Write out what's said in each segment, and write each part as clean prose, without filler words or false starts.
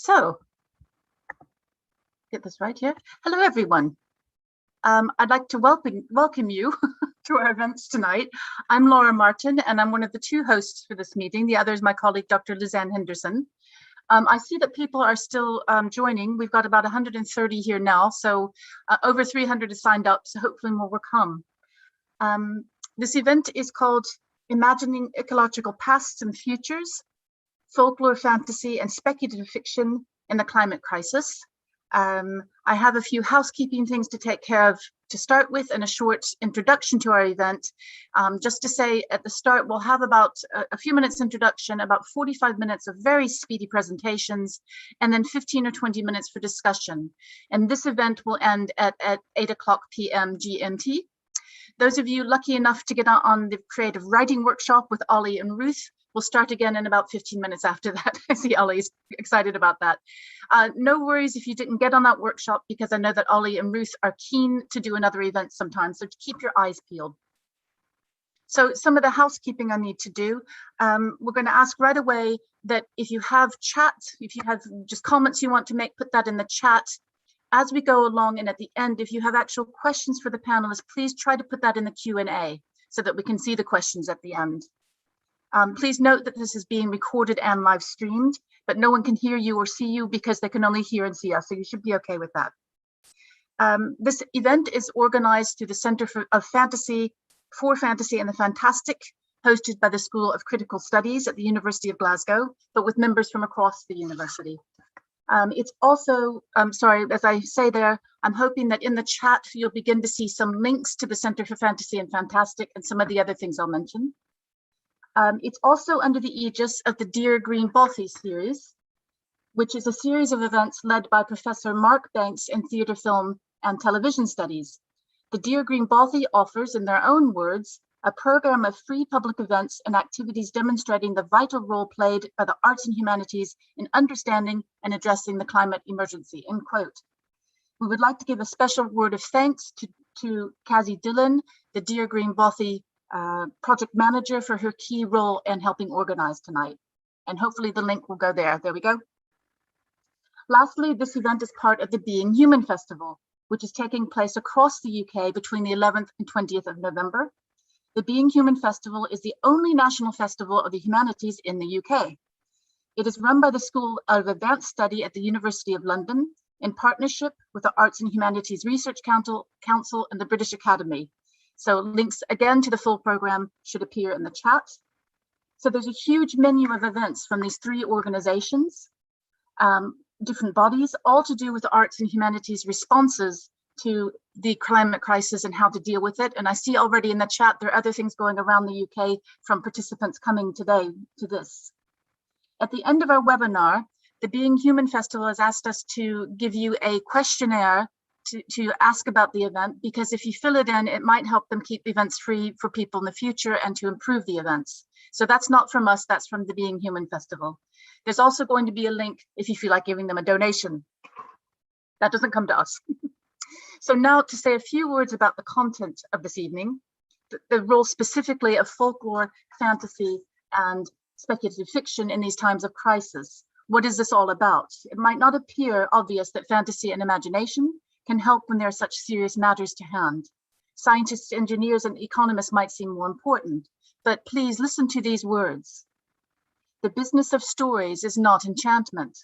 So, get this right here. Hello, everyone. I'd like to welcome you to our events tonight. I'm Laura Martin, and I'm one of the two hosts for this meeting. The other is my colleague, Dr. Lizanne Henderson. I see that people are still joining. We've got about 130 here now, so over 300 is signed up, so hopefully more will come. This event is called Imagining Ecological Pasts and Futures, Folklore, Fantasy, and Speculative Fiction in the Climate Crisis. I have a few housekeeping things to take care of to start with and a short introduction to our event. Just to say at the start, we'll have about a few minutes introduction, about 45 minutes of very speedy presentations, and then 15 or 20 minutes for discussion. And this event will end at 8 o'clock p.m. GMT. Those of you lucky enough to get on the creative writing workshop with Ollie and Ruth, we'll start again in about 15 minutes after that. I see Ollie's excited about that. No worries if you didn't get on that workshop, because I know that Ollie and Ruth are keen to do another event sometime, so keep your eyes peeled. So some of the housekeeping I need to do, we're going to ask right away that if you have chat, if you have just comments you want to make, put that in the chat. As we go along, and at the end, if you have actual questions for the panelists, please try to put that in the Q&A so that we can see the questions at the end. Please note that this is being recorded and live streamed, but no one can hear you or see you because they can only hear and see us, so you should be okay with that. This event is organized through the Center for Fantasy and the Fantastic, hosted by the School of Critical Studies at the University of Glasgow, but with members from across the university. It's also, sorry, as I say there, I'm hoping that in the chat you'll begin to see some links to the Center for Fantasy and Fantastic and some of the other things I'll mention. It's also under the aegis of the Dear Green Bothy series, which is a series of events led by Professor Mark Banks in Theatre, Film and Television Studies. The Dear Green Bothy offers, in their own words, a program of free public events and activities demonstrating the vital role played by the arts and humanities in understanding and addressing the climate emergency, end quote. We would like to give a special word of thanks to Cassie Dillon, the Dear Green Bothy project manager, for her key role in helping organize tonight. And hopefully the link will go there. There we go. Lastly, this event is part of the Being Human Festival, which is taking place across the UK between the 11th and 20th of November. The Being Human Festival is the only national festival of the humanities in the UK. It is run by the School of Advanced Study at the University of London in partnership with the Arts and Humanities Research Council and the British Academy. So links again to the full program should appear in the chat. So there's a huge menu of events from these three organizations, different bodies, all to do with the arts and humanities responses to the climate crisis and how to deal with it. And I see already in the chat there are other things going around the UK from participants coming today to this. At the end of our webinar, the Being Human Festival has asked us to give you a questionnaire to ask about the event, because if you fill it in, it might help them keep events free for people in the future and to improve the events. So that's not from us, that's from the Being Human Festival. There's also going to be a link if you feel like giving them a donation. That doesn't come to us. So now to say a few words about the content of this evening, the role specifically of folklore, fantasy, and speculative fiction in these times of crisis. What is this all about? It might not appear obvious that fantasy and imagination can help when there are such serious matters to hand. Scientists, engineers, and economists might seem more important, but please listen to these words. The business of stories is not enchantment.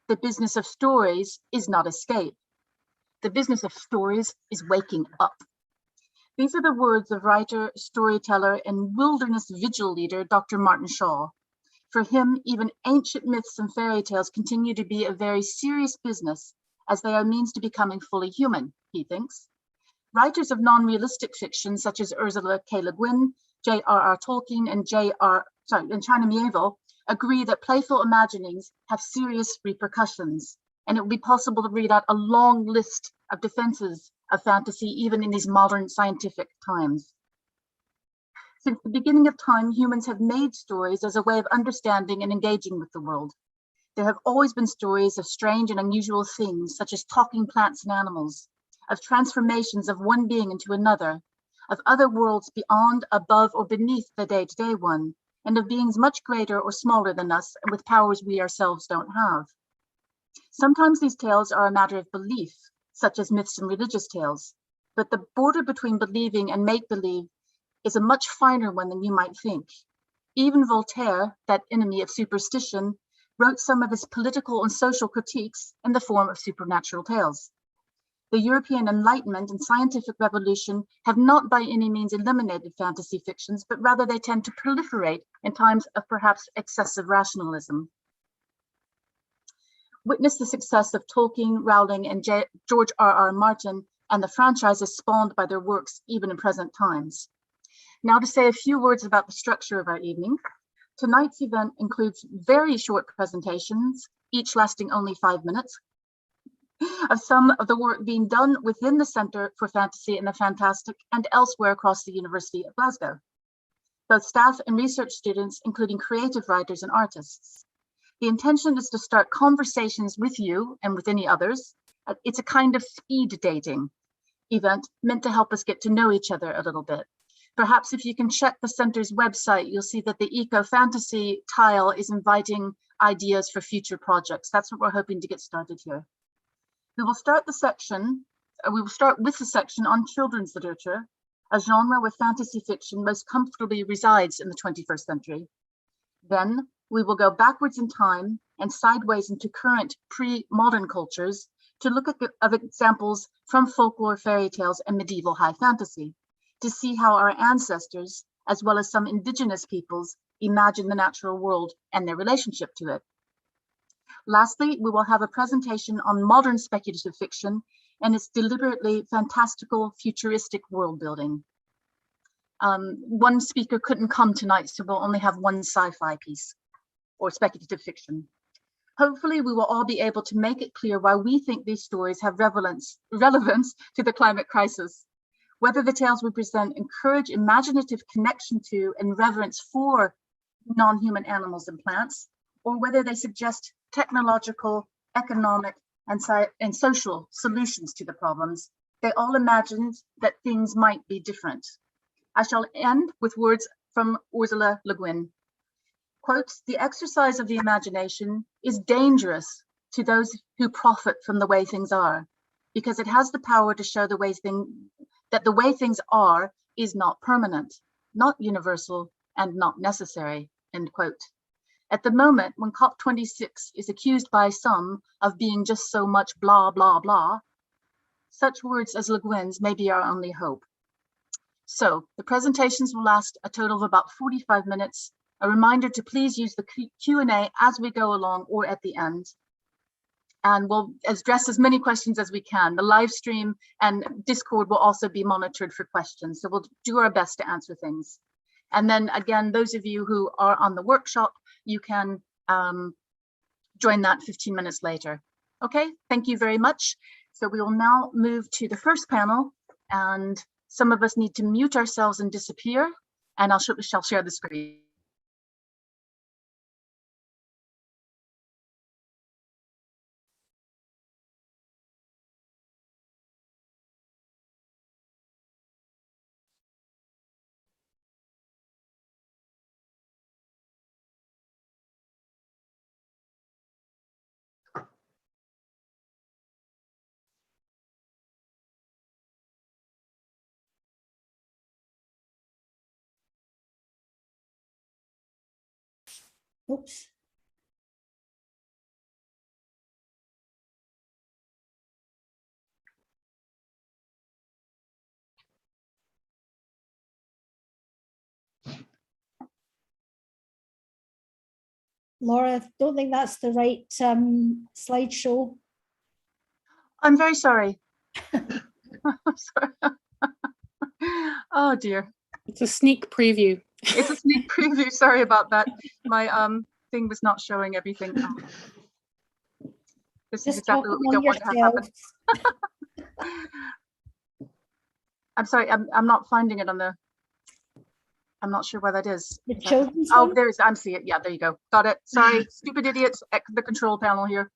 The business of stories is not escape. The business of stories is waking up. These are the words of writer, storyteller, and wilderness vigil leader, Dr. Martin Shaw. For him, even ancient myths and fairy tales continue to be a very serious business, as they are means to becoming fully human, he thinks. Writers of non-realistic fiction, such as Ursula K. Le Guin, J.R.R. Tolkien, and China Miéville, agree that playful imaginings have serious repercussions, and it will be possible to read out a long list of defenses of fantasy, even in these modern scientific times. Since the beginning of time, humans have made stories as a way of understanding and engaging with the world. There have always been stories of strange and unusual things, such as talking plants and animals, of transformations of one being into another, of other worlds beyond, above, or beneath the day-to-day one, and of beings much greater or smaller than us and with powers we ourselves don't have. Sometimes these tales are a matter of belief, such as myths and religious tales, but the border between believing and make-believe is a much finer one than you might think. Even Voltaire, that enemy of superstition, wrote some of his political and social critiques in the form of supernatural tales. The European Enlightenment and scientific revolution have not by any means eliminated fantasy fictions, but rather they tend to proliferate in times of perhaps excessive rationalism. Witness the success of Tolkien, Rowling, and George R.R. Martin and the franchises spawned by their works even in present times. Now to say a few words about the structure of our evening. Tonight's event includes very short presentations, each lasting only 5 minutes, of some of the work being done within the Centre for Fantasy and the Fantastic and elsewhere across the University of Glasgow, both staff and research students, including creative writers and artists. The intention is to start conversations with you and with any others. It's a kind of speed dating event meant to help us get to know each other a little bit. Perhaps if you can check the Centre's website, you'll see that the eco-fantasy tile is inviting ideas for future projects. That's what we're hoping to get started here. We will start with the section on children's literature, a genre where fantasy fiction most comfortably resides in the 21st century. Then we will go backwards in time and sideways into current pre-modern cultures to look at examples from folklore, fairy tales, and medieval high fantasy, to see how our ancestors, as well as some indigenous peoples, imagine the natural world and their relationship to it. Lastly, we will have a presentation on modern speculative fiction and its deliberately fantastical, futuristic world building. One speaker couldn't come tonight, so we'll only have one sci-fi piece or speculative fiction. Hopefully, we will all be able to make it clear why we think these stories have relevance to the climate crisis, whether the tales we present encourage imaginative connection to and reverence for non-human animals and plants, or whether they suggest technological, economic, and social solutions to the problems. They all imagined that things might be different. I shall end with words from Ursula Le Guin. Quote, "The exercise of the imagination is dangerous to those who profit from the way things are, because it has the power to show that the way things are is not permanent, not universal, and not necessary," end quote. At the moment, when COP26 is accused by some of being just so much blah, blah, blah, such words as Le Guin's may be our only hope. So the presentations will last a total of about 45 minutes. A reminder to please use the Q&A as we go along or at the end. And we'll address as many questions as we can. The live stream and Discord will also be monitored for questions. So we'll do our best to answer things. And then again, those of you who are on the workshop, you can join that 15 minutes later. Okay, thank you very much. So we will now move to the first panel, and some of us need to mute ourselves and disappear, and shall share the screen. Oops. Laura, don't think that's the right slideshow. I'm very sorry. I'm sorry. Oh dear. It's a sneak preview. It's a sneak preview. Sorry about that. My thing was not showing everything. This is exactly what we don't want to have happen. I'm sorry, I'm not finding it on the. I'm not sure where that is. The children's Oh, one? there is. I'm seeing it. Yeah, there you go. Got it. Sorry, stupid idiots at the control panel here.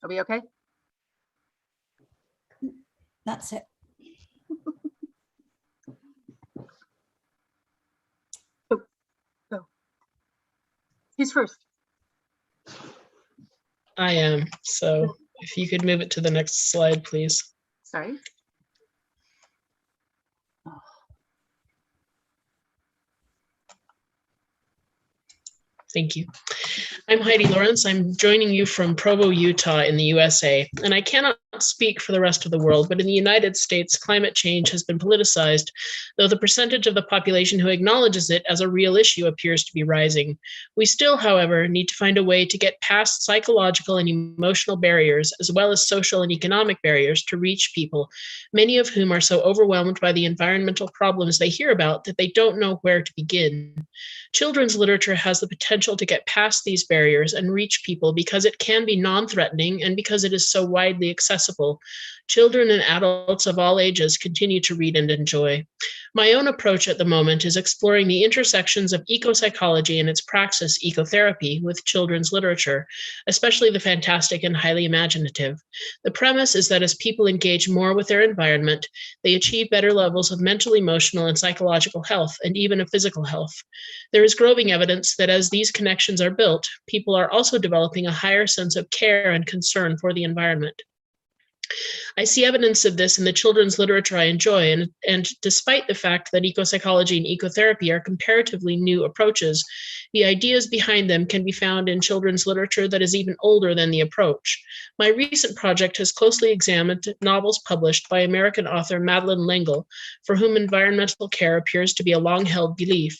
Are we okay? That's it. Who's first? I am. So if you could move it to the next slide, please. Sorry. Thank you. I'm Heidi Lawrence. I'm joining you from Provo, Utah in the USA. And I cannot speak for the rest of the world, but in the United States, climate change has been politicized, though the percentage of the population who acknowledges it as a real issue appears to be rising. We still, however, need to find a way to get past psychological and emotional barriers, as well as social and economic barriers to reach people, many of whom are so overwhelmed by the environmental problems they hear about that they don't know where to begin. Children's literature has the potential to get past these barriers and reach people because it can be non-threatening and because it is so widely accessible. Children and adults of all ages continue to read and enjoy. My own approach at the moment is exploring the intersections of eco-psychology and its praxis, ecotherapy, with children's literature, especially the fantastic and highly imaginative. The premise is that as people engage more with their environment, they achieve better levels of mental, emotional, and psychological health, and even of physical health. There is growing evidence that as these connections are built, people are also developing a higher sense of care and concern for the environment. I see evidence of this in the children's literature I enjoy, and despite the fact that ecopsychology and ecotherapy are comparatively new approaches, the ideas behind them can be found in children's literature that is even older than the approach. My recent project has closely examined novels published by American author Madeleine L'Engle, for whom environmental care appears to be a long-held belief.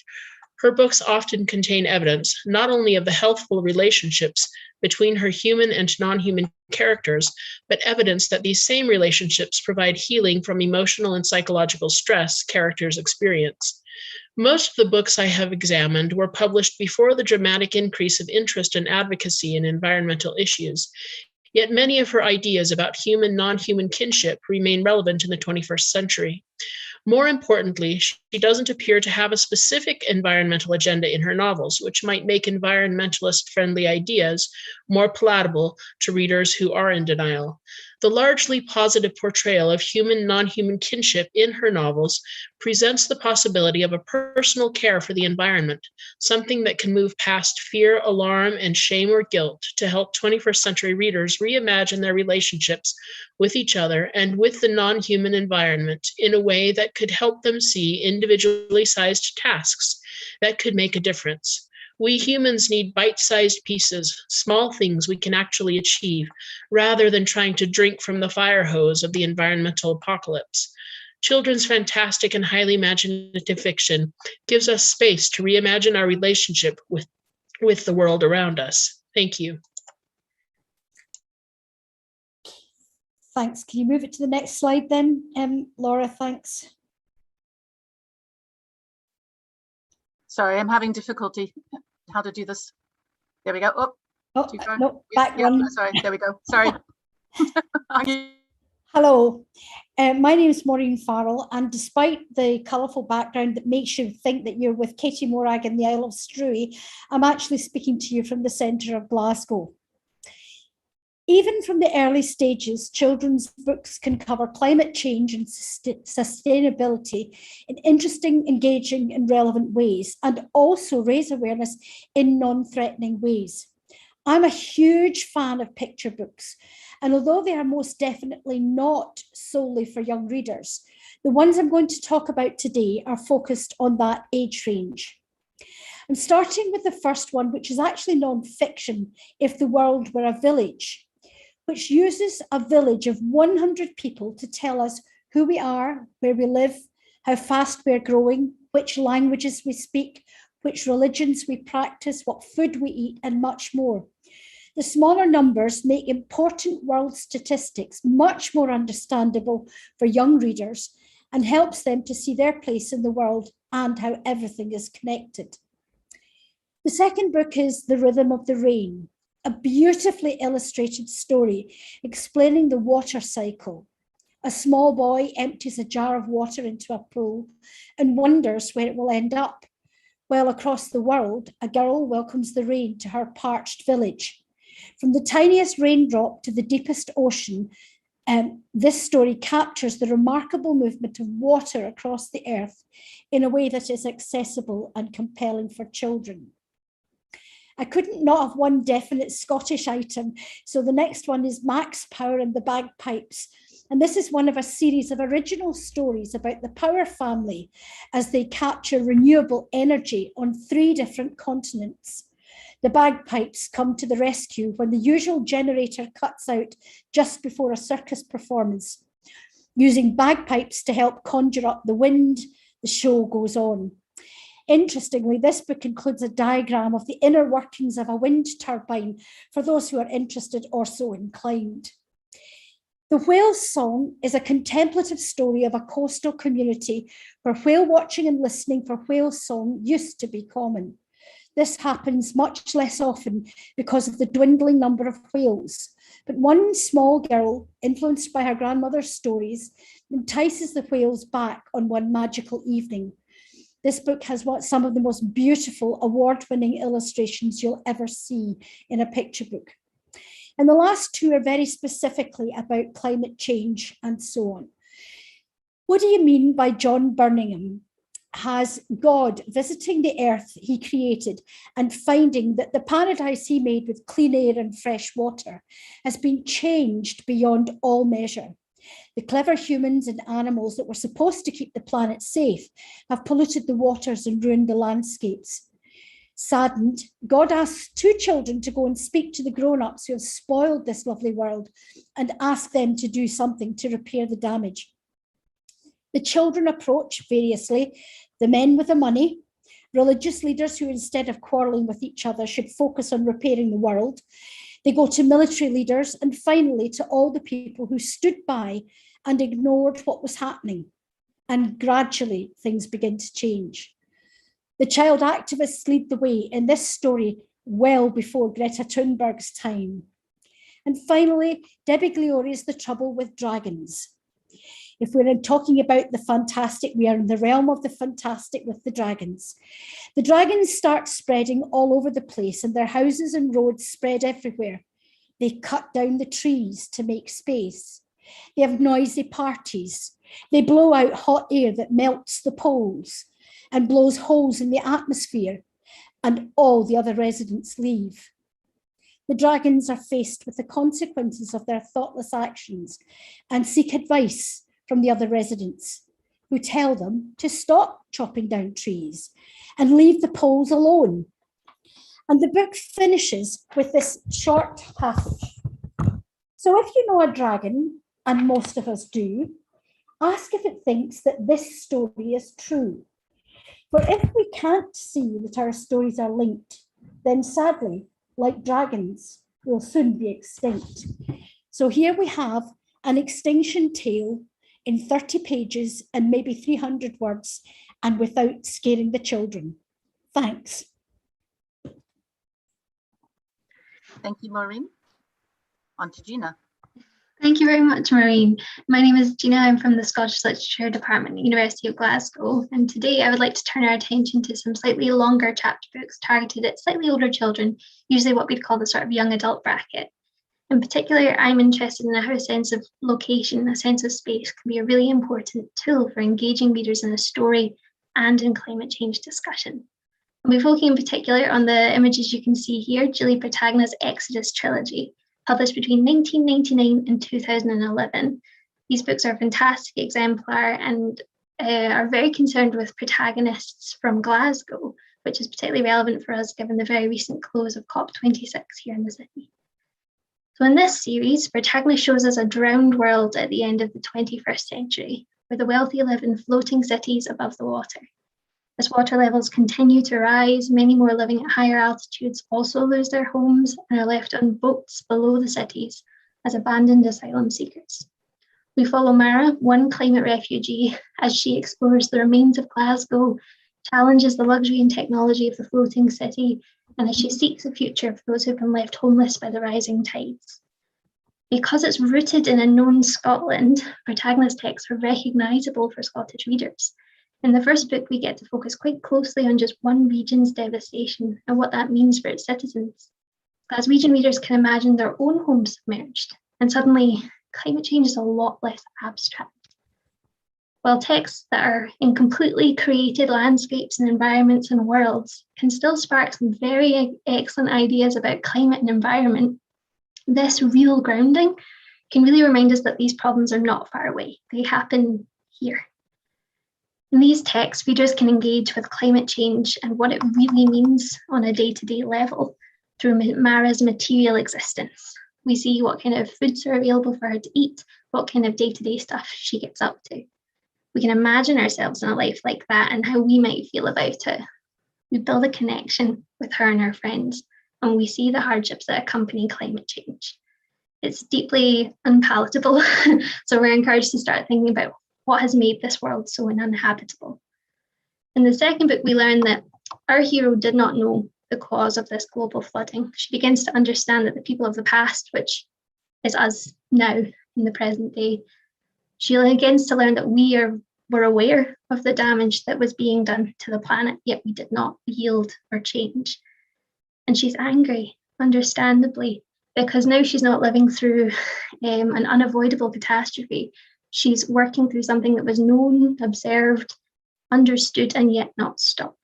Her books often contain evidence, not only of the healthful relationships between her human and non-human characters, but evidence that these same relationships provide healing from emotional and psychological stress characters experience. Most of the books I have examined were published before the dramatic increase of interest and advocacy in environmental issues. Yet many of her ideas about human, non-human kinship remain relevant in the 21st century. More importantly, she doesn't appear to have a specific environmental agenda in her novels, which might make environmentalist-friendly ideas more palatable to readers who are in denial. The largely positive portrayal of human, non-human kinship in her novels presents the possibility of a personal care for the environment, something that can move past fear, alarm, and shame or guilt to help 21st century readers reimagine their relationships with each other and with the non-human environment in a way that could help them see individually sized tasks that could make a difference. We humans need bite-sized pieces, small things we can actually achieve, rather than trying to drink from the fire hose of the environmental apocalypse. Children's fantastic and highly imaginative fiction gives us space to reimagine our relationship with the world around us. Thank you. Thanks. Can you move it to the next slide then, Laura? Thanks. Sorry, I'm having difficulty how to do this. There we go. Oh, too far. No, Yeah, back one. sorry, there we go. Sorry. Hello, my name is Maureen Farrell, and despite the colourful background that makes you think that you're with Katie Morag in the Isle of Struy, I'm actually speaking to you from the centre of Glasgow. Even from the early stages, children's books can cover climate change and sustainability in interesting, engaging and relevant ways, and also raise awareness in non-threatening ways. I'm a huge fan of picture books, and although they are most definitely not solely for young readers, the ones I'm going to talk about today are focused on that age range. I'm starting with the first one, which is actually non-fiction, If the World Were a Village, which uses a village of 100 people to tell us who we are, where we live, how fast we're growing, which languages we speak, which religions we practice, what food we eat, and much more. The smaller numbers make important world statistics much more understandable for young readers and helps them to see their place in the world and how everything is connected. The second book is The Rhythm of the Rain, a beautifully illustrated story explaining the water cycle. A small boy empties a jar of water into a pool and wonders where it will end up, while across the world, a girl welcomes the rain to her parched village. From the tiniest raindrop to the deepest ocean, this story captures the remarkable movement of water across the earth in a way that is accessible and compelling for children. I couldn't not have one definite Scottish item. So the next one is Max Power and the Bagpipes. And this is one of a series of original stories about the Power family as they capture renewable energy on 3 different continents. The Bagpipes come to the rescue when the usual generator cuts out just before a circus performance. Using bagpipes to help conjure up the wind, the show goes on. Interestingly, this book includes a diagram of the inner workings of a wind turbine for those who are interested or so inclined. The Whale Song is a contemplative story of a coastal community where whale watching and listening for whale song used to be common. This happens much less often because of the dwindling number of whales. But one small girl, influenced by her grandmother's stories, entices the whales back on one magical evening. This book has some of the most beautiful award-winning illustrations you'll ever see in a picture book. And the last 2 are very specifically about climate change and so on. What do you mean by John Birmingham has God visiting the earth he created and finding that the paradise he made with clean air and fresh water has been changed beyond all measure? The clever humans and animals that were supposed to keep the planet safe have polluted the waters and ruined the landscapes. Saddened, God asks 2 children to go and speak to the grown-ups who have spoiled this lovely world and ask them to do something to repair the damage. The children approach variously the men with the money, religious leaders who instead of quarrelling with each other should focus on repairing the world. They go to military leaders and finally to all the people who stood by and ignored what was happening. And gradually things begin to change. The child activists lead the way in this story well before Greta Thunberg's time. And finally, Debbie Gliory's The Trouble with Dragons. If we're talking about the fantastic, we are in the realm of the fantastic with the dragons. The dragons start spreading all over the place and their houses and roads spread everywhere. They cut down the trees to make space. They have noisy parties. They blow out hot air that melts the poles and blows holes in the atmosphere, and all the other residents leave. The dragons are faced with the consequences of their thoughtless actions and seek advice from the other residents, who tell them to stop chopping down trees and leave the poles alone. And the book finishes with this short passage. So if you know a dragon, and most of us do, ask if it thinks that this story is true. For if we can't see that our stories are linked, then sadly, like dragons, we'll soon be extinct. So here we have an extinction tale in 30 pages and maybe 300 words, and without scaring the children. Thanks. Thank you, Maureen. On to Gina. Thank you very much, Maureen. My name is Gina. I'm from the Scottish Literature Department at the University of Glasgow. And today I would like to turn our attention to some slightly longer chapter books targeted at slightly older children, usually what we'd call the sort of young adult bracket. In particular, I'm interested in how a sense of location, a sense of space can be a really important tool for engaging readers in a story and in climate change discussion. I'll be focusing in particular on the images you can see here, Julie Protagona's Exodus trilogy, published between 1999 and 2011. These books are a fantastic exemplar and are very concerned with protagonists from Glasgow, which is particularly relevant for us given the very recent close of COP26 here in the city. So in this series, Protagona shows us a drowned world at the end of the 21st century, where the wealthy live in floating cities above the water. As water levels continue to rise, many more living at higher altitudes also lose their homes and are left on boats below the cities as abandoned asylum seekers. We follow Mara, one climate refugee, as she explores the remains of Glasgow, challenges the luxury and technology of the floating city, and as she seeks a future for those who've been left homeless by the rising tides. Because it's rooted in a known Scotland, Protagona's texts were recognisable for Scottish readers. In the first book, we get to focus quite closely on just one region's devastation and what that means for its citizens. Glaswegian readers can imagine their own homes submerged, and suddenly climate change is a lot less abstract. while texts that are in completely created landscapes and environments and worlds can still spark some very excellent ideas about climate and environment, this real grounding can really remind us that these problems are not far away. They happen here. In these texts, readers can engage with climate change and what it really means on a day-to-day level through Mara's material existence. We see what kind of foods are available for her to eat, what kind of day-to-day stuff she gets up to. We can imagine ourselves in a life like that and how we might feel about it. We build a connection with her and her friends, and we see the hardships that accompany climate change. It's deeply unpalatable, so we're encouraged to start thinking about what has made this world so uninhabitable. In the second book, we learn that our hero did not know the cause of this global flooding. She begins to understand that the people of the past, which is us now in the present day, she begins to learn that were aware of the damage that was being done to the planet, yet we did not yield or change. And she's angry, understandably, because now she's not living through an unavoidable catastrophe. She's working through something that was known, observed, understood, and yet not stopped.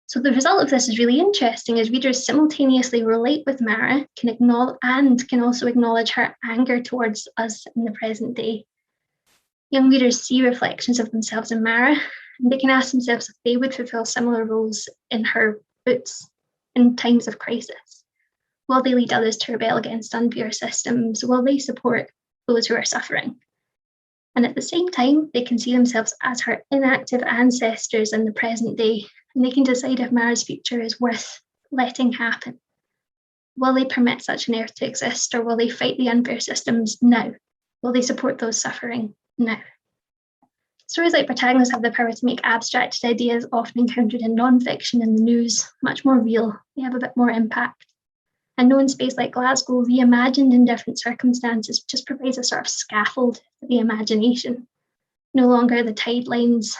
So the result of this is really interesting as readers simultaneously relate with Mara, can also acknowledge her anger towards us in the present day. Young readers see reflections of themselves in Mara, and they can ask themselves if they would fulfill similar roles in her boots in times of crisis. Will they lead others to rebel against unfair systems? Will they support those who are suffering? And at the same time, they can see themselves as her inactive ancestors in the present day, and they can decide if Mara's future is worth letting happen. Will they permit such an earth to exist, or will they fight the unfair systems now? Will they support those suffering now? Stories like Protagonas have the power to make abstracted ideas often encountered in non-fiction and the news much more real. They have a bit more impact. A known space like Glasgow, reimagined in different circumstances, just provides a sort of scaffold for the imagination. No longer the tide lines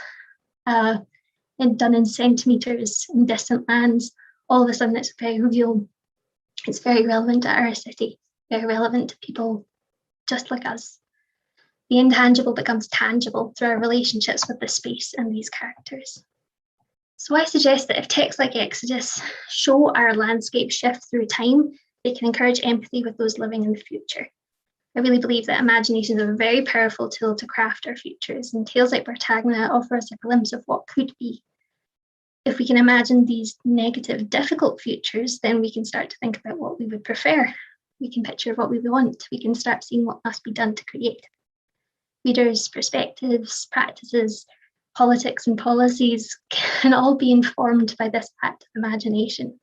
done in centimetres in distant lands. All of a sudden it's very real. It's very relevant to our city, very relevant to people just like us. The intangible becomes tangible through our relationships with the space and these characters. So I suggest that if texts like Exodus show our landscape shift through time, they can encourage empathy with those living in the future. I really believe that imagination is a very powerful tool to craft our futures, and tales like Protagona offer us a glimpse of what could be. If we can imagine these negative, difficult futures, then we can start to think about what we would prefer. We can picture what we want. We can start seeing what must be done to create. Readers' perspectives, practices, politics and policies can all be informed by this act of imagination.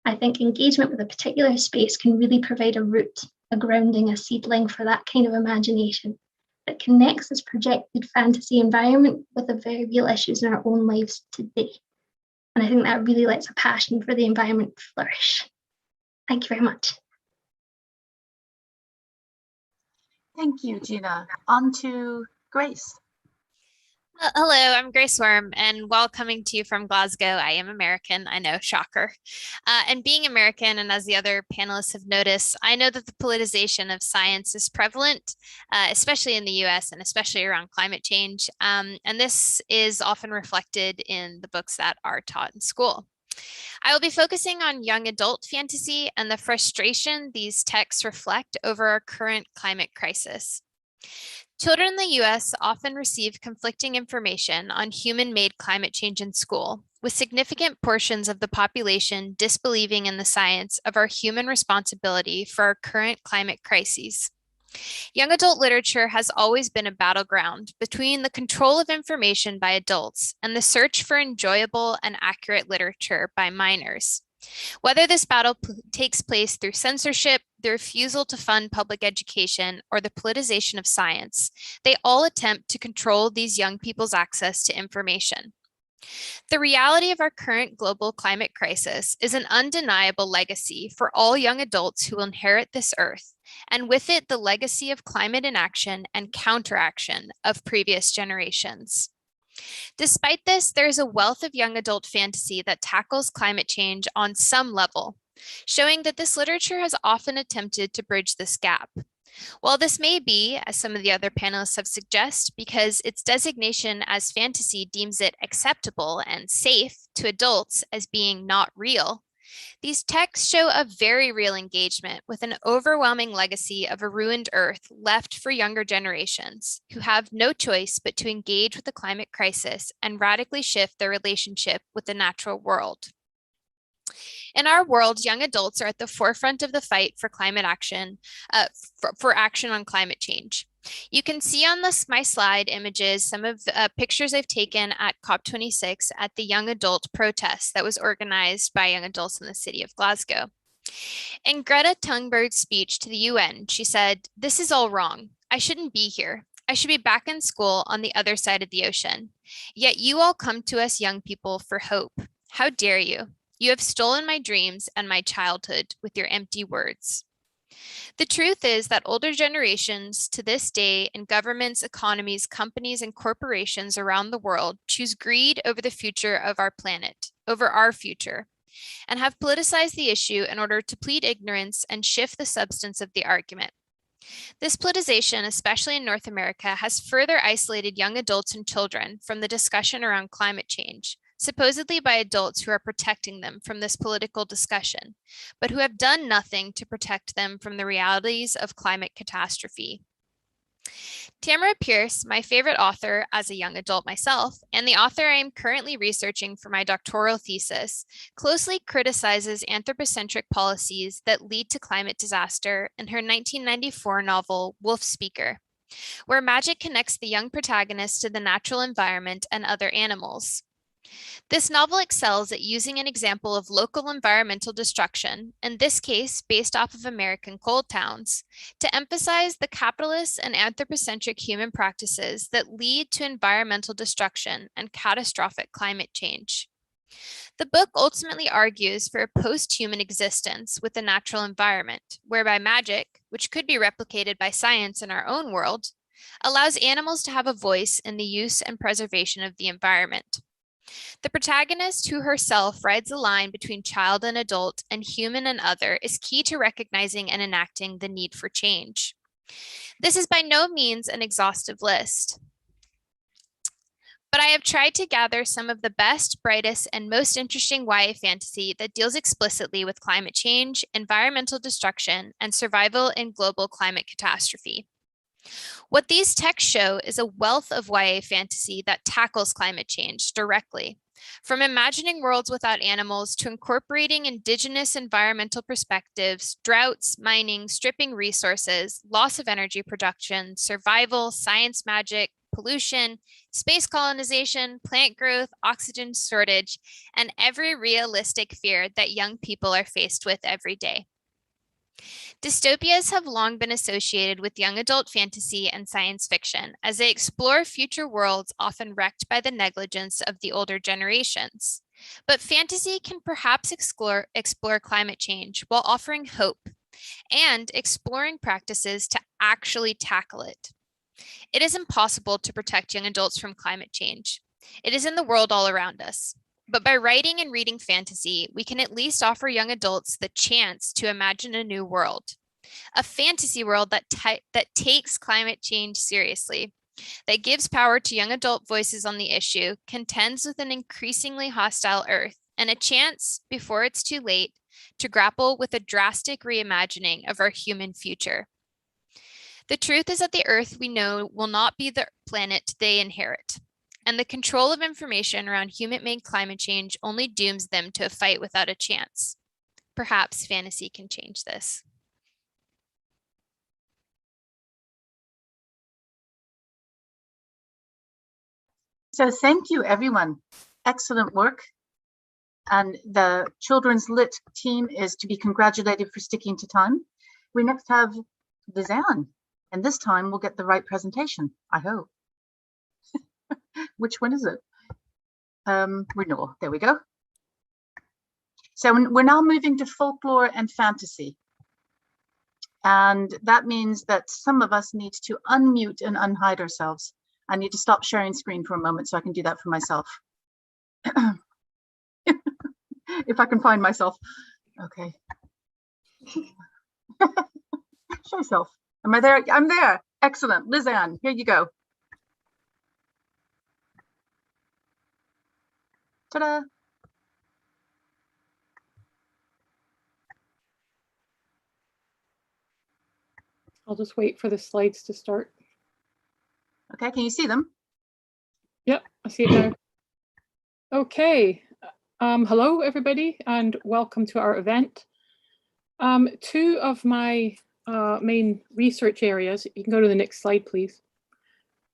I think engagement with a particular space can really provide a root, a grounding, a seedling for that kind of imagination that connects this projected fantasy environment with the very real issues in our own lives today. And I think that really lets a passion for the environment flourish. Thank you very much. Thank you, Gina. On to Grace. Hello, I'm Grace Worm, and while coming to you from Glasgow, I am American. I know, shocker. And being American, and as the other panelists have noticed, I know that the politicization of science is prevalent, especially in the US and especially around climate change. And this is often reflected in the books that are taught in school. I will be focusing on young adult fantasy and the frustration these texts reflect over our current climate crisis. Children in the US often receive conflicting information on human-made climate change in school, with significant portions of the population disbelieving in the science of our human responsibility for our current climate crises. Young adult literature has always been a battleground between the control of information by adults and the search for enjoyable and accurate literature by minors. Whether this battle takes place through censorship, the refusal to fund public education, or the politicization of science, they all attempt to control these young people's access to information. The reality of our current global climate crisis is an undeniable legacy for all young adults who will inherit this earth, and with it, the legacy of climate inaction and counteraction of previous generations. Despite this, there is a wealth of young adult fantasy that tackles climate change on some level, showing that this literature has often attempted to bridge this gap. While this may be, as some of the other panelists have suggested, because its designation as fantasy deems it acceptable and safe to adults as being not real, these texts show a very real engagement with an overwhelming legacy of a ruined Earth left for younger generations who have no choice but to engage with the climate crisis and radically shift their relationship with the natural world. In our world, young adults are at the forefront of the fight for climate action, for action on climate change. You can see on my slide images some of the pictures I've taken at COP26 at the young adult protest that was organized by young adults in the city of Glasgow. In Greta Thunberg's speech to the UN, she said, "This is all wrong. I shouldn't be here. I should be back in school on the other side of the ocean. Yet you all come to us young people for hope. How dare you? You have stolen my dreams and my childhood with your empty words." The truth is that older generations to this day in governments, economies, companies, and corporations around the world choose greed over the future of our planet, over our future, and have politicized the issue in order to plead ignorance and shift the substance of the argument. This politicization, especially in North America, has further isolated young adults and children from the discussion around climate change, supposedly by adults who are protecting them from this political discussion, but who have done nothing to protect them from the realities of climate catastrophe. Tamara Pierce, my favorite author as a young adult myself, and the author I am currently researching for my doctoral thesis, closely criticizes anthropocentric policies that lead to climate disaster in her 1994 novel, Wolf Speaker, where magic connects the young protagonist to the natural environment and other animals. This novel excels at using an example of local environmental destruction, in this case based off of American coal towns, to emphasize the capitalist and anthropocentric human practices that lead to environmental destruction and catastrophic climate change. The book ultimately argues for a post-human existence with the natural environment, whereby magic, which could be replicated by science in our own world, allows animals to have a voice in the use and preservation of the environment. The protagonist, who herself rides the line between child and adult and human and other, is key to recognizing and enacting the need for change. This is by no means an exhaustive list, but I have tried to gather some of the best, brightest, and most interesting YA fantasy that deals explicitly with climate change, environmental destruction, and survival in global climate catastrophe. What these texts show is a wealth of YA fantasy that tackles climate change directly, from imagining worlds without animals to incorporating indigenous environmental perspectives, droughts, mining, stripping resources, loss of energy production, survival, science magic, pollution, space colonization, plant growth, oxygen shortage, and every realistic fear that young people are faced with every day. Dystopias have long been associated with young adult fantasy and science fiction, as they explore future worlds often wrecked by the negligence of the older generations. But fantasy can perhaps explore climate change while offering hope and exploring practices to actually tackle it. It is impossible to protect young adults from climate change. It is in the world all around us. But by writing and reading fantasy, we can at least offer young adults the chance to imagine a new world, a fantasy world that takes climate change seriously, that gives power to young adult voices on the issue, contends with an increasingly hostile Earth, and a chance, before it's too late, to grapple with a drastic reimagining of our human future. The truth is that the Earth we know will not be the planet they inherit, and the control of information around human-made climate change only dooms them to a fight without a chance. Perhaps fantasy can change this. So thank you, everyone. Excellent work. And the Children's Lit team is to be congratulated for sticking to time. We next have Lizanne, and this time we'll get the right presentation, I hope. Which one is it? Renewal, there we go. So we're now moving to folklore and fantasy. And that means that some of us need to unmute and unhide ourselves. I need to stop sharing screen for a moment so I can do that for myself. If I can find myself. Okay. Show yourself. Am I there? I'm there. Excellent. Liz-Anne, here you go. Ta-da. I'll just wait for the slides to start. Okay, can you see them? Yep, I see it now. Okay, hello everybody and welcome to our event. Two of my main research areas, you can go to the next slide please,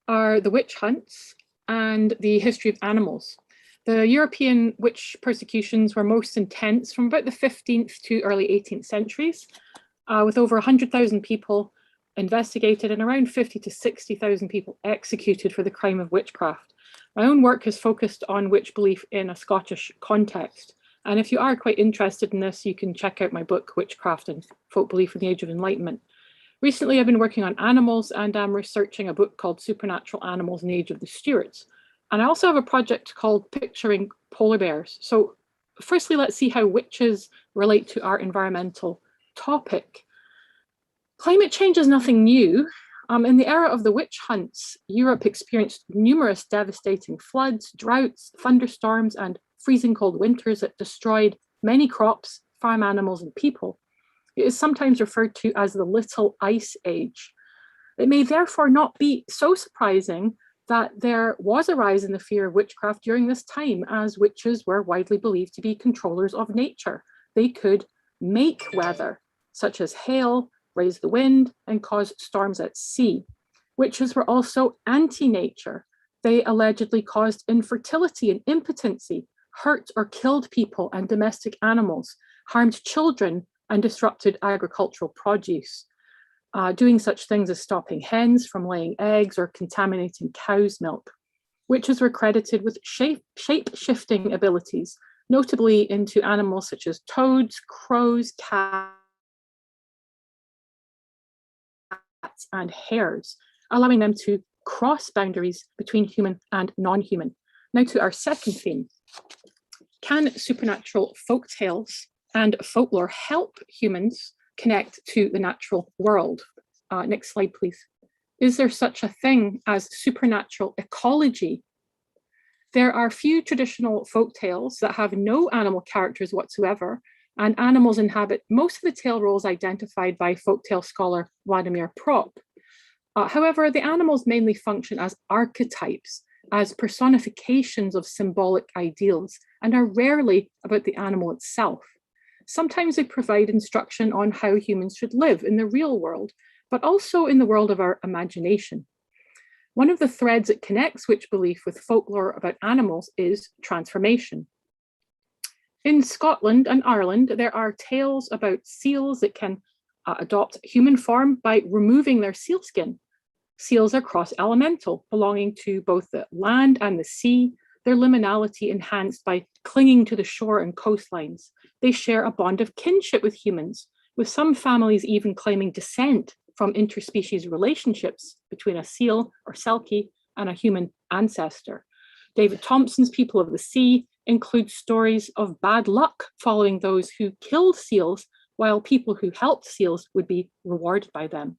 are the witch hunts and the history of animals. The European witch persecutions were most intense from about the 15th to early 18th centuries, with over 100,000 people investigated and around 50 to 60,000 people executed for the crime of witchcraft. My own work has focused on witch belief in a Scottish context. And if you are quite interested in this, you can check out my book, Witchcraft and Folk Belief in the Age of Enlightenment. Recently, I've been working on animals and I'm researching a book called Supernatural Animals in the Age of the Stuarts. And I also have a project called Picturing Polar Bears. So firstly, let's see how witches relate to our environmental topic. Climate change is nothing new. In the era of the witch hunts, Europe experienced numerous devastating floods, droughts, thunderstorms, and freezing cold winters that destroyed many crops, farm animals, and people. It is sometimes referred to as the Little Ice Age. It may therefore not be so surprising that there was a rise in the fear of witchcraft during this time, as witches were widely believed to be controllers of nature. They could make weather, such as hail, raise the wind, and cause storms at sea. Witches were also anti-nature. They allegedly caused infertility and impotency, hurt or killed people and domestic animals, harmed children, and disrupted agricultural produce, doing such things as stopping hens from laying eggs or contaminating cow's milk. Witches were credited with shape-shifting abilities, notably into animals such as toads, crows, cats, and hares, allowing them to cross boundaries between human and non-human. Now to our second theme. Can supernatural folk tales and folklore help humans connect to the natural world? Next slide, please. Is there such a thing as supernatural ecology? There are few traditional folk tales that have no animal characters whatsoever, and animals inhabit most of the tale roles identified by folktale scholar Vladimir Prop. However, the animals mainly function as archetypes, as personifications of symbolic ideals, and are rarely about the animal itself. Sometimes they provide instruction on how humans should live in the real world, but also in the world of our imagination. One of the threads that connects witch belief with folklore about animals is transformation. In Scotland and Ireland, there are tales about seals that can adopt human form by removing their seal skin. Seals are cross-elemental, belonging to both the land and the sea, their liminality enhanced by clinging to the shore and coastlines. They share a bond of kinship with humans, with some families even claiming descent from interspecies relationships between a seal or selkie and a human ancestor. David Thompson's People of the Sea includes stories of bad luck following those who killed seals, while people who helped seals would be rewarded by them.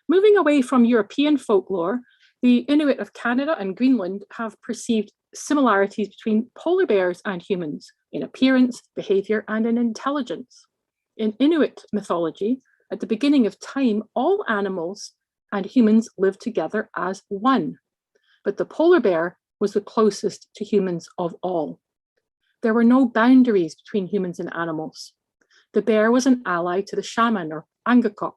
Moving away from European folklore, the Inuit of Canada and Greenland have perceived similarities between polar bears and humans in appearance, behavior, and in intelligence. In Inuit mythology, at the beginning of time, all animals and humans lived together as one, but the polar bear was the closest to humans of all. There were no boundaries between humans and animals. The bear was an ally to the shaman or angakok,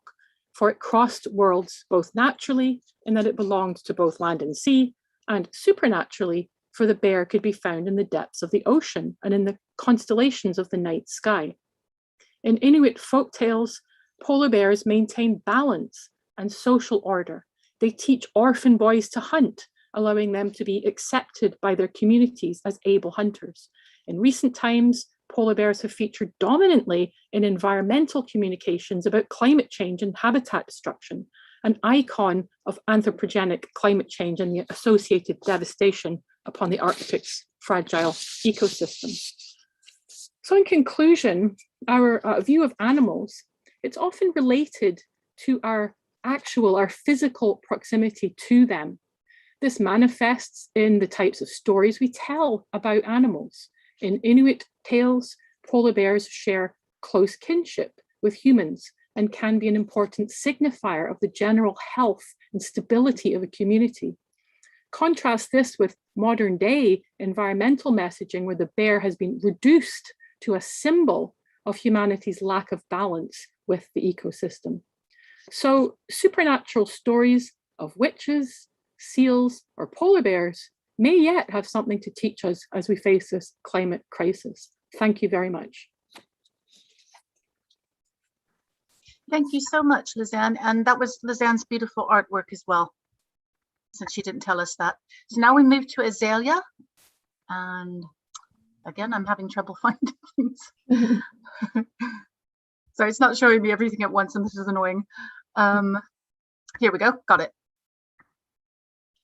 for it crossed worlds both naturally in that it belonged to both land and sea, and supernaturally, for the bear could be found in the depths of the ocean and in the constellations of the night sky. In Inuit folk tales, polar bears maintain balance and social order. They teach orphan boys to hunt, allowing them to be accepted by their communities as able hunters. In recent times, polar bears have featured dominantly in environmental communications about climate change and habitat destruction, an icon of anthropogenic climate change and the associated devastation upon the Arctic's fragile ecosystem. So in conclusion, our view of animals, it's often related to our our physical proximity to them. This manifests in the types of stories we tell about animals. In Inuit tales, polar bears share close kinship with humans and can be an important signifier of the general health and stability of a community. Contrast this with modern day environmental messaging, where the bear has been reduced to a symbol of humanity's lack of balance with the ecosystem. So supernatural stories of witches, seals, or polar bears may yet have something to teach us as we face this climate crisis. Thank you very much. Thank you so much, Lizanne. And that was Lizanne's beautiful artwork as well, since she didn't tell us that. So now we move to Azalea. And again, I'm having trouble finding things. So it's not showing me everything at once, and this is annoying. Here we go, got it.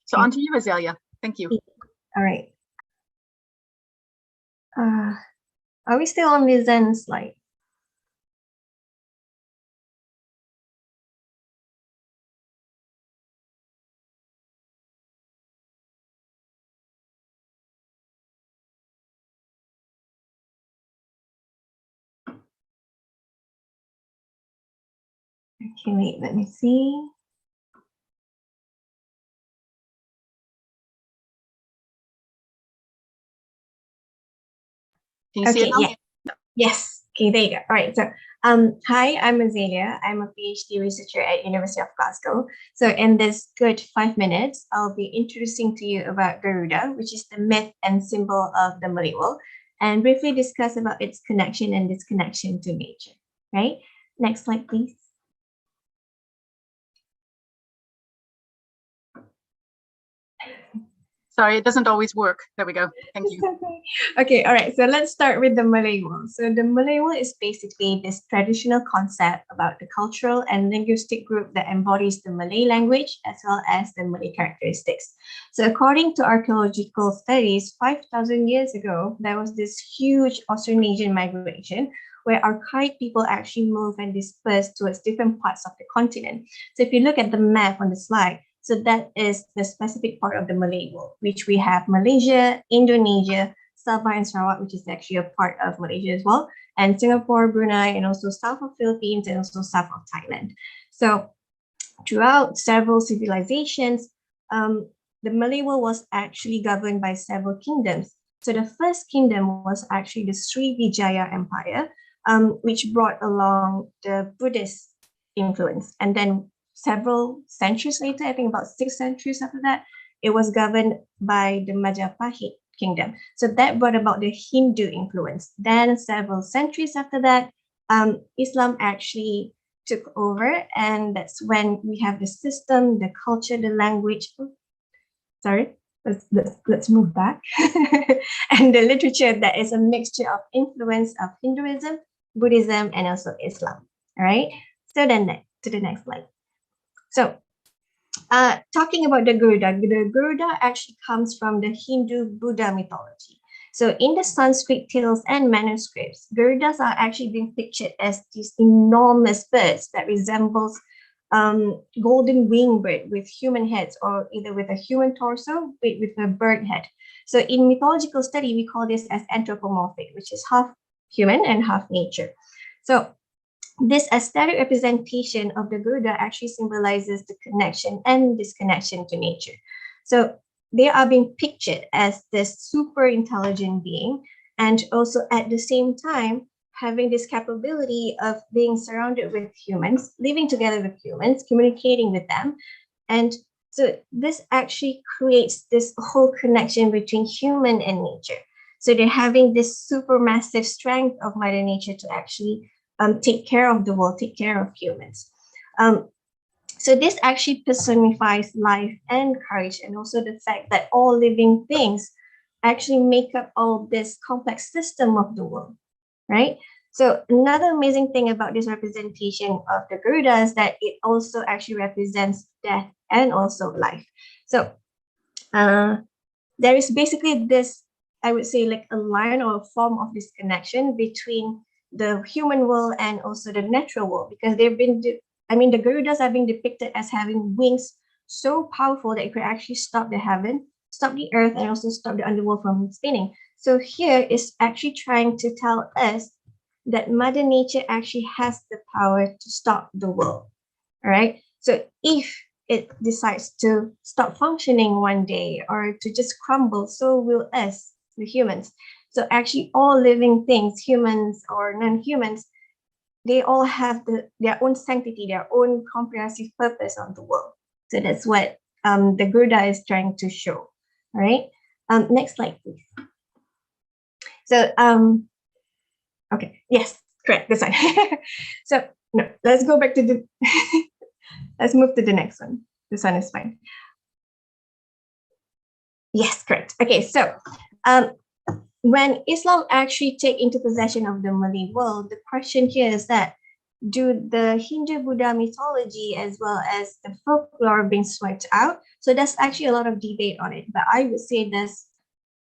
So on to you, Azalea. Thank you. All right. Are we still on the Zen slide? Okay, wait, let me see. Can you see it Okay, now? yeah. Yes. Okay, there you go. All right. So, hi, I'm Azalea. I'm a PhD researcher at University of Glasgow. So, in this good 5 minutes, I'll be introducing to you about Garuda, which is the myth and symbol of the Malay world, and briefly discuss about its connection and disconnection to nature. Right? Next slide, please. Sorry, it doesn't always work. There we go. Thank you. Okay, all right. So let's start with the Malay world. So the Malay world is basically this traditional concept about the cultural and linguistic group that embodies the Malay language as well as the Malay characteristics. So according to archaeological studies, 5,000 years ago, there was this huge Austronesian migration where archaic people actually moved and dispersed towards different parts of the continent. So if you look at the map on the slide, so that is the specific part of the Malay world, which we have Malaysia, Indonesia, Sabah and Sarawak, which is actually a part of Malaysia as well, and Singapore, Brunei, and also south of Philippines and also south of Thailand. So throughout several civilizations, the Malay world was actually governed by several kingdoms. So the first kingdom was actually the Srivijaya Empire, which brought along the Buddhist influence. And then several centuries later, I think about 6 centuries after that, it was governed by the Majapahit kingdom. So that brought about the Hindu influence. Then several centuries after that, Islam actually took over, and that's when we have the system, the culture, the language. Sorry, let's move back. And the literature that is a mixture of influence of Hinduism, Buddhism, and also Islam. All right. So then to the next slide. So, talking about the Garuda actually comes from the Hindu Buddha mythology. So, in the Sanskrit tales and manuscripts, Garudas are actually being pictured as these enormous birds that resembles golden winged bird with human heads, or either with a human torso with a bird head. So, in mythological study, we call this as anthropomorphic, which is half human and half nature. So, this aesthetic representation of the Garuda actually symbolizes the connection and disconnection to nature. So they are being pictured as this super intelligent being, and also at the same time having this capability of being surrounded with humans, living together with humans, communicating with them. And so this actually creates this whole connection between human and nature. So they're having this super massive strength of Mother Nature to actually take care of the world, take care of humans. So this actually personifies life and courage, and also the fact that all living things actually make up all this complex system of the world, right? So another amazing thing about this representation of the Garuda is that it also actually represents death and also life. So there is basically this, I would say, like a line or a form of this connection between the human world and also the natural world, because they've been the Garudas are being depicted as having wings so powerful that it could actually stop the heaven, stop the earth, and also stop the underworld from spinning. So here is actually trying to tell us that Mother Nature actually has the power to stop the world. All right. So if it decides to stop functioning one day or to just crumble, so will us, the humans. So actually all living things, humans or non-humans, they all have their own sanctity, their own comprehensive purpose on the world. So that's what the Garuda is trying to show. All right. Next slide, please. So, okay, yes, correct, this one. So, no, let's go back to the, let's move to the next one. This one is fine. Yes, correct. Okay, so when Islam actually take into possession of the Malay world, the question here is that, do the Hindu Buddha mythology as well as the folklore being swiped out? So there's actually a lot of debate on it, but I would say there's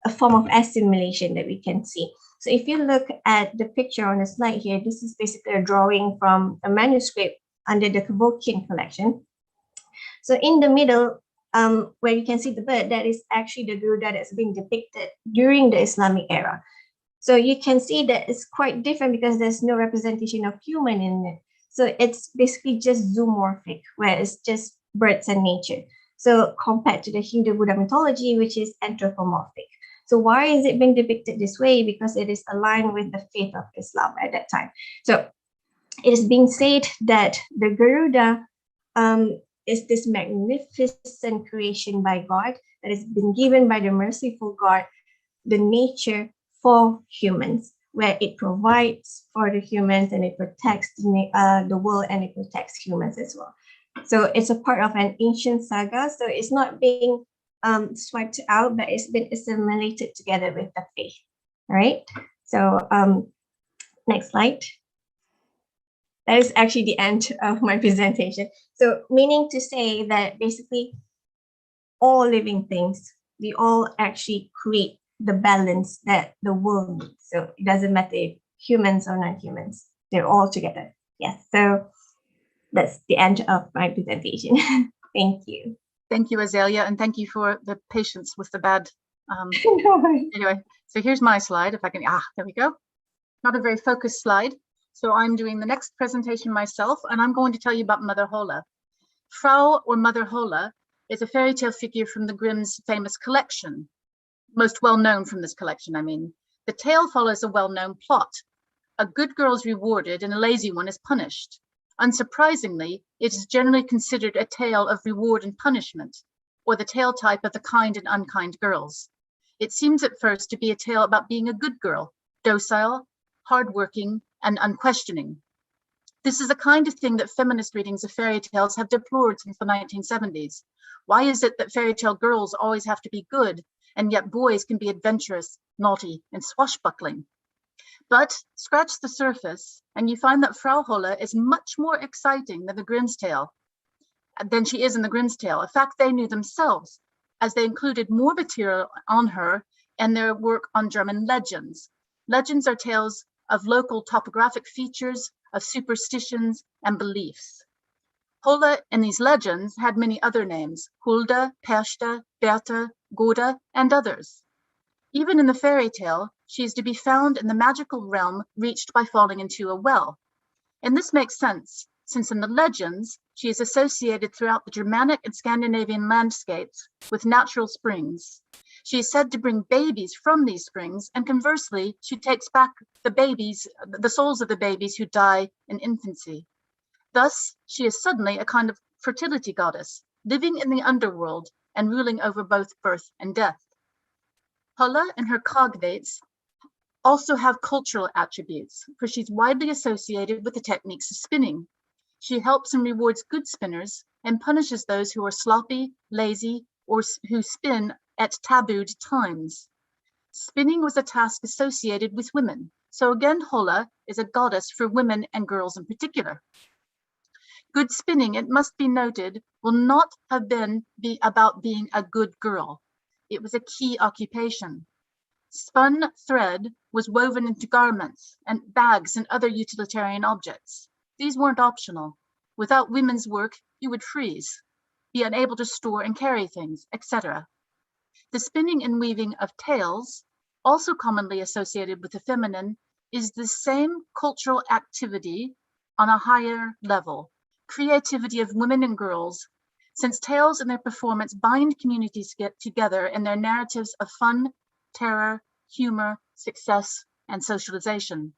a form of assimilation that we can see. So if you look at the picture on the slide here, this is basically a drawing from a manuscript under the Kevokian collection. So in the middle, where you can see the bird, that is actually the Garuda that's being depicted during the Islamic era. So you can see that it's quite different because there's no representation of human in it. So it's basically just zoomorphic, where it's just birds and nature. So compared to the Hindu Buddha mythology, which is anthropomorphic. So why is it being depicted this way? Because it is aligned with the faith of Islam at that time. So it is being said that the Garuda is this magnificent creation by God that has been given by the merciful God, the nature for humans, where it provides for the humans and it protects the world and it protects humans as well. So it's a part of an ancient saga. So it's not being swiped out, but it's been assimilated together with the faith. All right. So next slide. That is actually the end of my presentation. So meaning to say that basically all living things, we all actually create the balance that the world needs. So it doesn't matter if humans or non-humans, they're all together. Yes. So that's the end of my presentation. Thank you. Thank you, Azalea, and thank you for the patience with the bad. No worries. Anyway, so here's my slide. If I can, there we go. Not a very focused slide. So I'm doing the next presentation myself, and I'm going to tell you about Mother Holle. Frau or Mother Holle is a fairy tale figure from the Grimm's famous collection, most well known from this collection, I mean. The tale follows a well-known plot. A good girl is rewarded and a lazy one is punished. Unsurprisingly, it is generally considered a tale of reward and punishment, or the tale type of the kind and unkind girls. It seems at first to be a tale about being a good girl, docile, hardworking, and unquestioning. This is the kind of thing that feminist readings of fairy tales have deplored since the 1970s. Why is it that fairy tale girls always have to be good, and yet boys can be adventurous, naughty, and swashbuckling? But scratch the surface, and you find that Frau Holle is much more exciting than the Grimm's tale, than she is in the Grimm's tale. In fact, they knew themselves, as they included more material on her in their work on German legends. Legends are tales of local topographic features, of superstitions and beliefs. Holle in these legends had many other names: Hulda, Perchte, Bertha, Goda, and others. Even in the fairy tale, she is to be found in the magical realm reached by falling into a well. And this makes sense, since in the legends, she is associated throughout the Germanic and Scandinavian landscapes with natural springs. She is said to bring babies from these springs, and conversely, she takes back the souls of the babies who die in infancy. Thus, she is suddenly a kind of fertility goddess, living in the underworld and ruling over both birth and death. Holle and her cognates also have cultural attributes, for she's widely associated with the techniques of spinning. She helps and rewards good spinners and punishes those who are sloppy, lazy, or who spin at tabooed times. Spinning was a task associated with women, so again Holle is a goddess for women and girls in particular. Good spinning, it must be noted, will not have been about being a good girl. It was a key occupation. Spun thread was woven into garments and bags and other utilitarian objects. These weren't optional. Without women's work, you would freeze, be unable to store and carry things, etc. The spinning and weaving of tales, also commonly associated with the feminine, is the same cultural activity on a higher level, creativity of women and girls, since tales and their performance bind communities together in their narratives of fun, terror, humor, success, and socialization.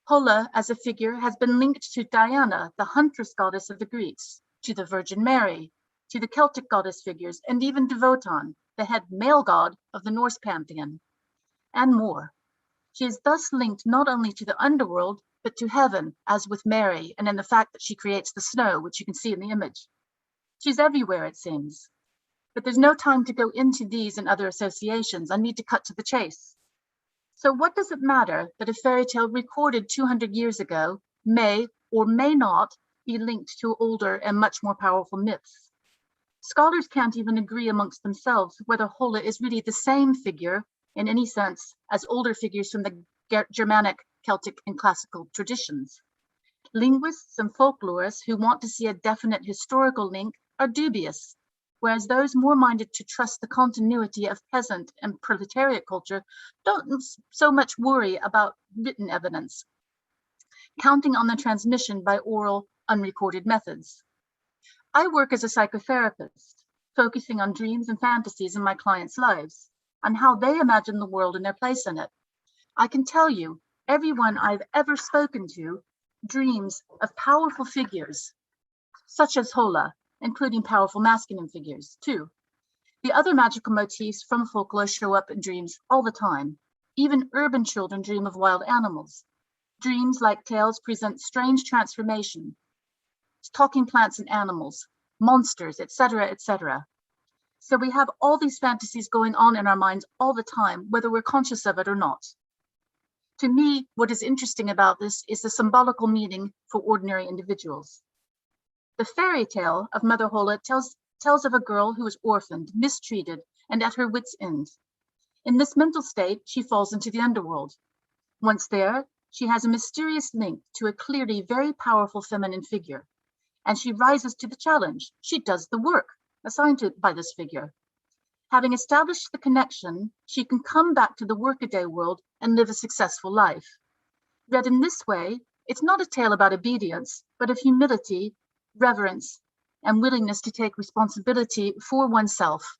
Holla as a figure has been linked to Diana, the huntress goddess of the Greeks, to the Virgin Mary, to the Celtic goddess figures, and even to Wotan, the head male god of the Norse pantheon, and more. She is thus linked not only to the underworld, but to heaven, as with Mary, and in the fact that she creates the snow, which you can see in the image. She's everywhere, it seems. But there's no time to go into these and other associations. I need to cut to the chase. So what does it matter that a fairy tale recorded 200 years ago may or may not be linked to older and much more powerful myths? Scholars can't even agree amongst themselves whether Holla is really the same figure in any sense as older figures from the Germanic, Celtic, and classical traditions. Linguists and folklorists who want to see a definite historical link are dubious, whereas those more minded to trust the continuity of peasant and proletariat culture don't so much worry about written evidence, counting on the transmission by oral, unrecorded methods. I work as a psychotherapist, focusing on dreams and fantasies in my clients' lives, and how they imagine the world and their place in it. I can tell you, everyone I've ever spoken to dreams of powerful figures, such as Holla, including powerful masculine figures, too. The other magical motifs from folklore show up in dreams all the time. Even urban children dream of wild animals. Dreams, like tales, present strange transformation, talking plants and animals, monsters, etc., etc. So we have all these fantasies going on in our minds all the time, whether we're conscious of it or not. To me, what is interesting about this is the symbolical meaning for ordinary individuals. The fairy tale of Mother Holla tells of a girl who is orphaned, mistreated, and at her wit's end. In this mental state, she falls into the underworld. Once there, she has a mysterious link to a clearly very powerful feminine figure, and she rises to the challenge. She does the work assigned to by this figure. Having established the connection, she can come back to the workaday world and live a successful life. Read in this way, it's not a tale about obedience, but of humility, reverence, and willingness to take responsibility for oneself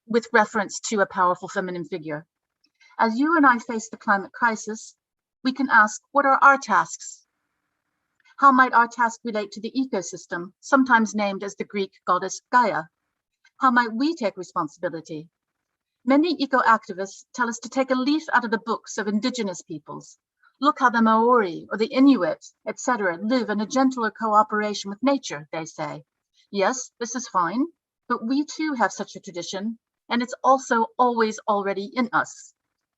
with reference to a powerful feminine figure. As you and I face the climate crisis, we can ask, what are our tasks? How might our task relate to the ecosystem, sometimes named as the Greek goddess Gaia? How might we take responsibility? Many eco-activists tell us to take a leaf out of the books of indigenous peoples. Look how the Maori or the Inuit, etc., live in a gentler cooperation with nature, they say. Yes, this is fine, but we too have such a tradition, and it's also always already in us.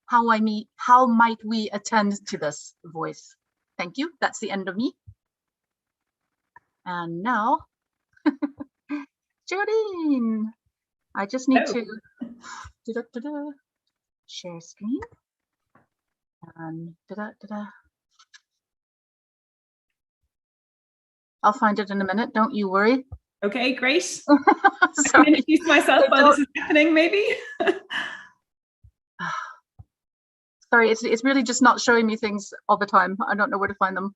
How might we attend to this voice? Thank you. That's the end of me. And now, Geraldine, I just need to share screen. And I'll find it in a minute. Don't you worry. Okay, great. I'm going to introduce myself while this is happening, maybe. Sorry, it's really just not showing me things all the time. I don't know where to find them.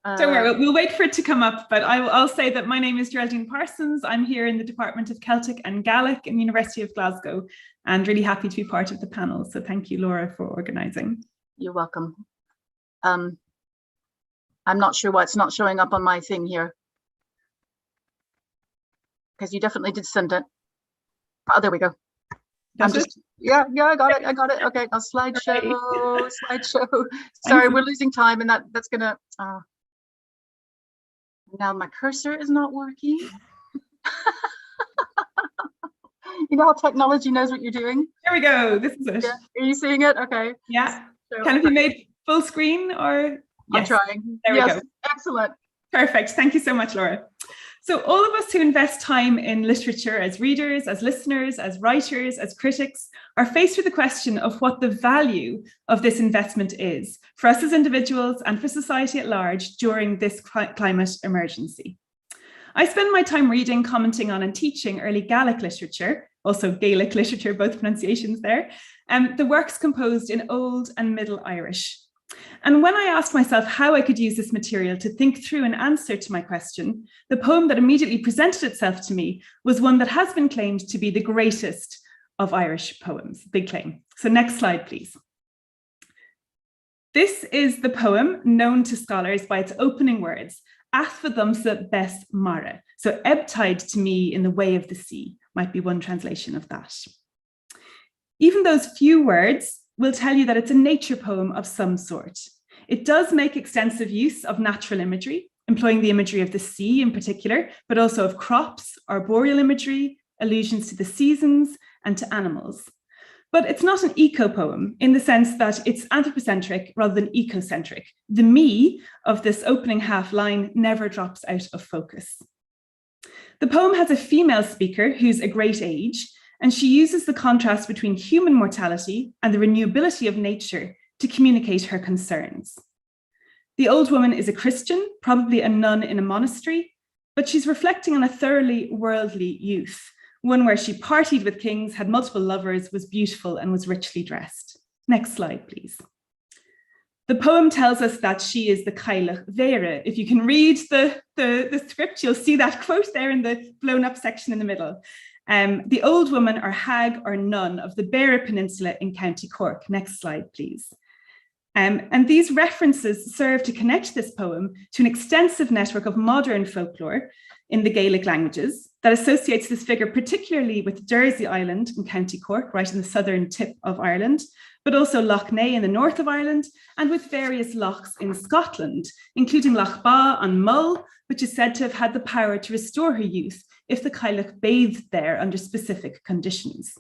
Don't worry, we'll wait for it to come up, but I'll say that my name is Geraldine Parsons. I'm here in the Department of Celtic and Gaelic in the University of Glasgow, and really happy to be part of the panel. So thank you, Laura, for organising. You're welcome. I'm not sure why it's not showing up on my thing here, because you definitely did send it. Oh, there we go. Yeah, I got it. Okay, now slideshow. Sorry, we're losing time, and that's gonna. Now my cursor is not working. You know how technology knows what you're doing? There we go. This is it. Yeah. Are you seeing it? Okay. Yeah. Can it be made full screen or? Yes. I'm trying. There we go. Excellent. Perfect. Thank you so much, Laura. So all of us who invest time in literature as readers, as listeners, as writers, as critics, are faced with the question of what the value of this investment is for us as individuals and for society at large during this climate emergency. I spend my time reading, commenting on and teaching early Gaelic literature, also Gaelic literature, both pronunciations there, the works composed in Old and Middle Irish. And when I asked myself how I could use this material to think through an answer to my question, the poem that immediately presented itself to me was one that has been claimed to be the greatest of Irish poems. Big claim. So next slide, please. This is the poem known to scholars by its opening words, Athfadumsa bes mare. So ebb tide to me in the way of the sea, might be one translation of that. Even those few words will tell you that it's a nature poem of some sort. It does make extensive use of natural imagery, employing the imagery of the sea in particular, but also of crops, arboreal imagery, allusions to the seasons and to animals. But it's not an eco-poem in the sense that it's anthropocentric rather than ecocentric. The me of this opening half line never drops out of focus. The poem has a female speaker who's a great age, and she uses the contrast between human mortality and the renewability of nature to communicate her concerns. The old woman is a Christian, probably a nun in a monastery, but she's reflecting on a thoroughly worldly youth, one where she partied with kings, had multiple lovers, was beautiful and was richly dressed. Next slide, please. The poem tells us that she is the Cailleach Vera. If you can read the script, you'll see that quote there in the blown up section in the middle. The old woman or hag or nun of the Beara Peninsula in County Cork. Next slide, please. And these references serve to connect this poem to an extensive network of modern folklore in the Gaelic languages that associates this figure particularly with Jersey Island in County Cork, right in the southern tip of Ireland, but also Lough Neagh in the north of Ireland, and with various lochs in Scotland, including Lough Ba on Mull, which is said to have had the power to restore her youth if the Cailleach bathed there under specific conditions.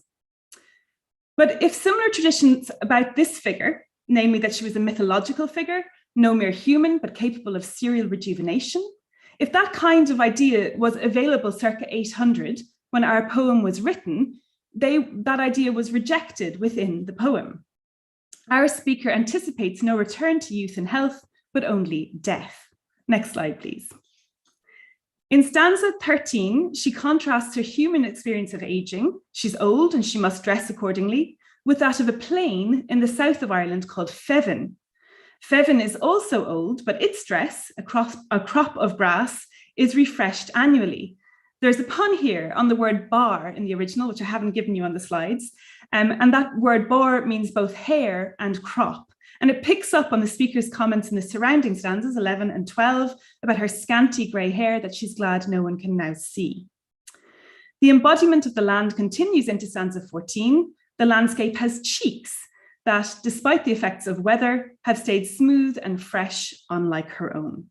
But if similar traditions about this figure, namely that she was a mythological figure, no mere human, but capable of serial rejuvenation, if that kind of idea was available circa 800, when our poem was written, that idea was rejected within the poem. Our speaker anticipates no return to youth and health, but only death. Next slide, please. In stanza 13, she contrasts her human experience of aging, she's old and she must dress accordingly, with that of a plain in the south of Ireland called Fevin. Fevin is also old, but its dress, a crop of grass, is refreshed annually. There's a pun here on the word bar in the original, which I haven't given you on the slides, and that word bar means both hair and crop. And it picks up on the speaker's comments in the surrounding stanzas 11 and 12 about her scanty grey hair that she's glad no one can now see. The embodiment of the land continues into stanza 14. The landscape has cheeks that, despite the effects of weather, have stayed smooth and fresh, unlike her own.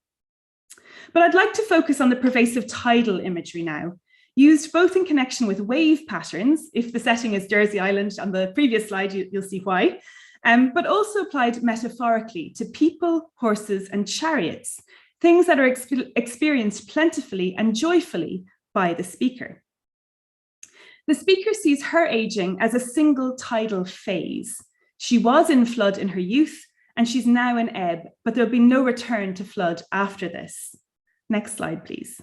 But I'd like to focus on the pervasive tidal imagery now, used both in connection with wave patterns. If the setting is Jersey Island on the previous slide, you'll see why, but also applied metaphorically to people, horses, and chariots, things that are experienced plentifully and joyfully by the speaker. The speaker sees her aging as a single tidal phase. She was in flood in her youth, and she's now in ebb, but there'll be no return to flood after this. Next slide, please.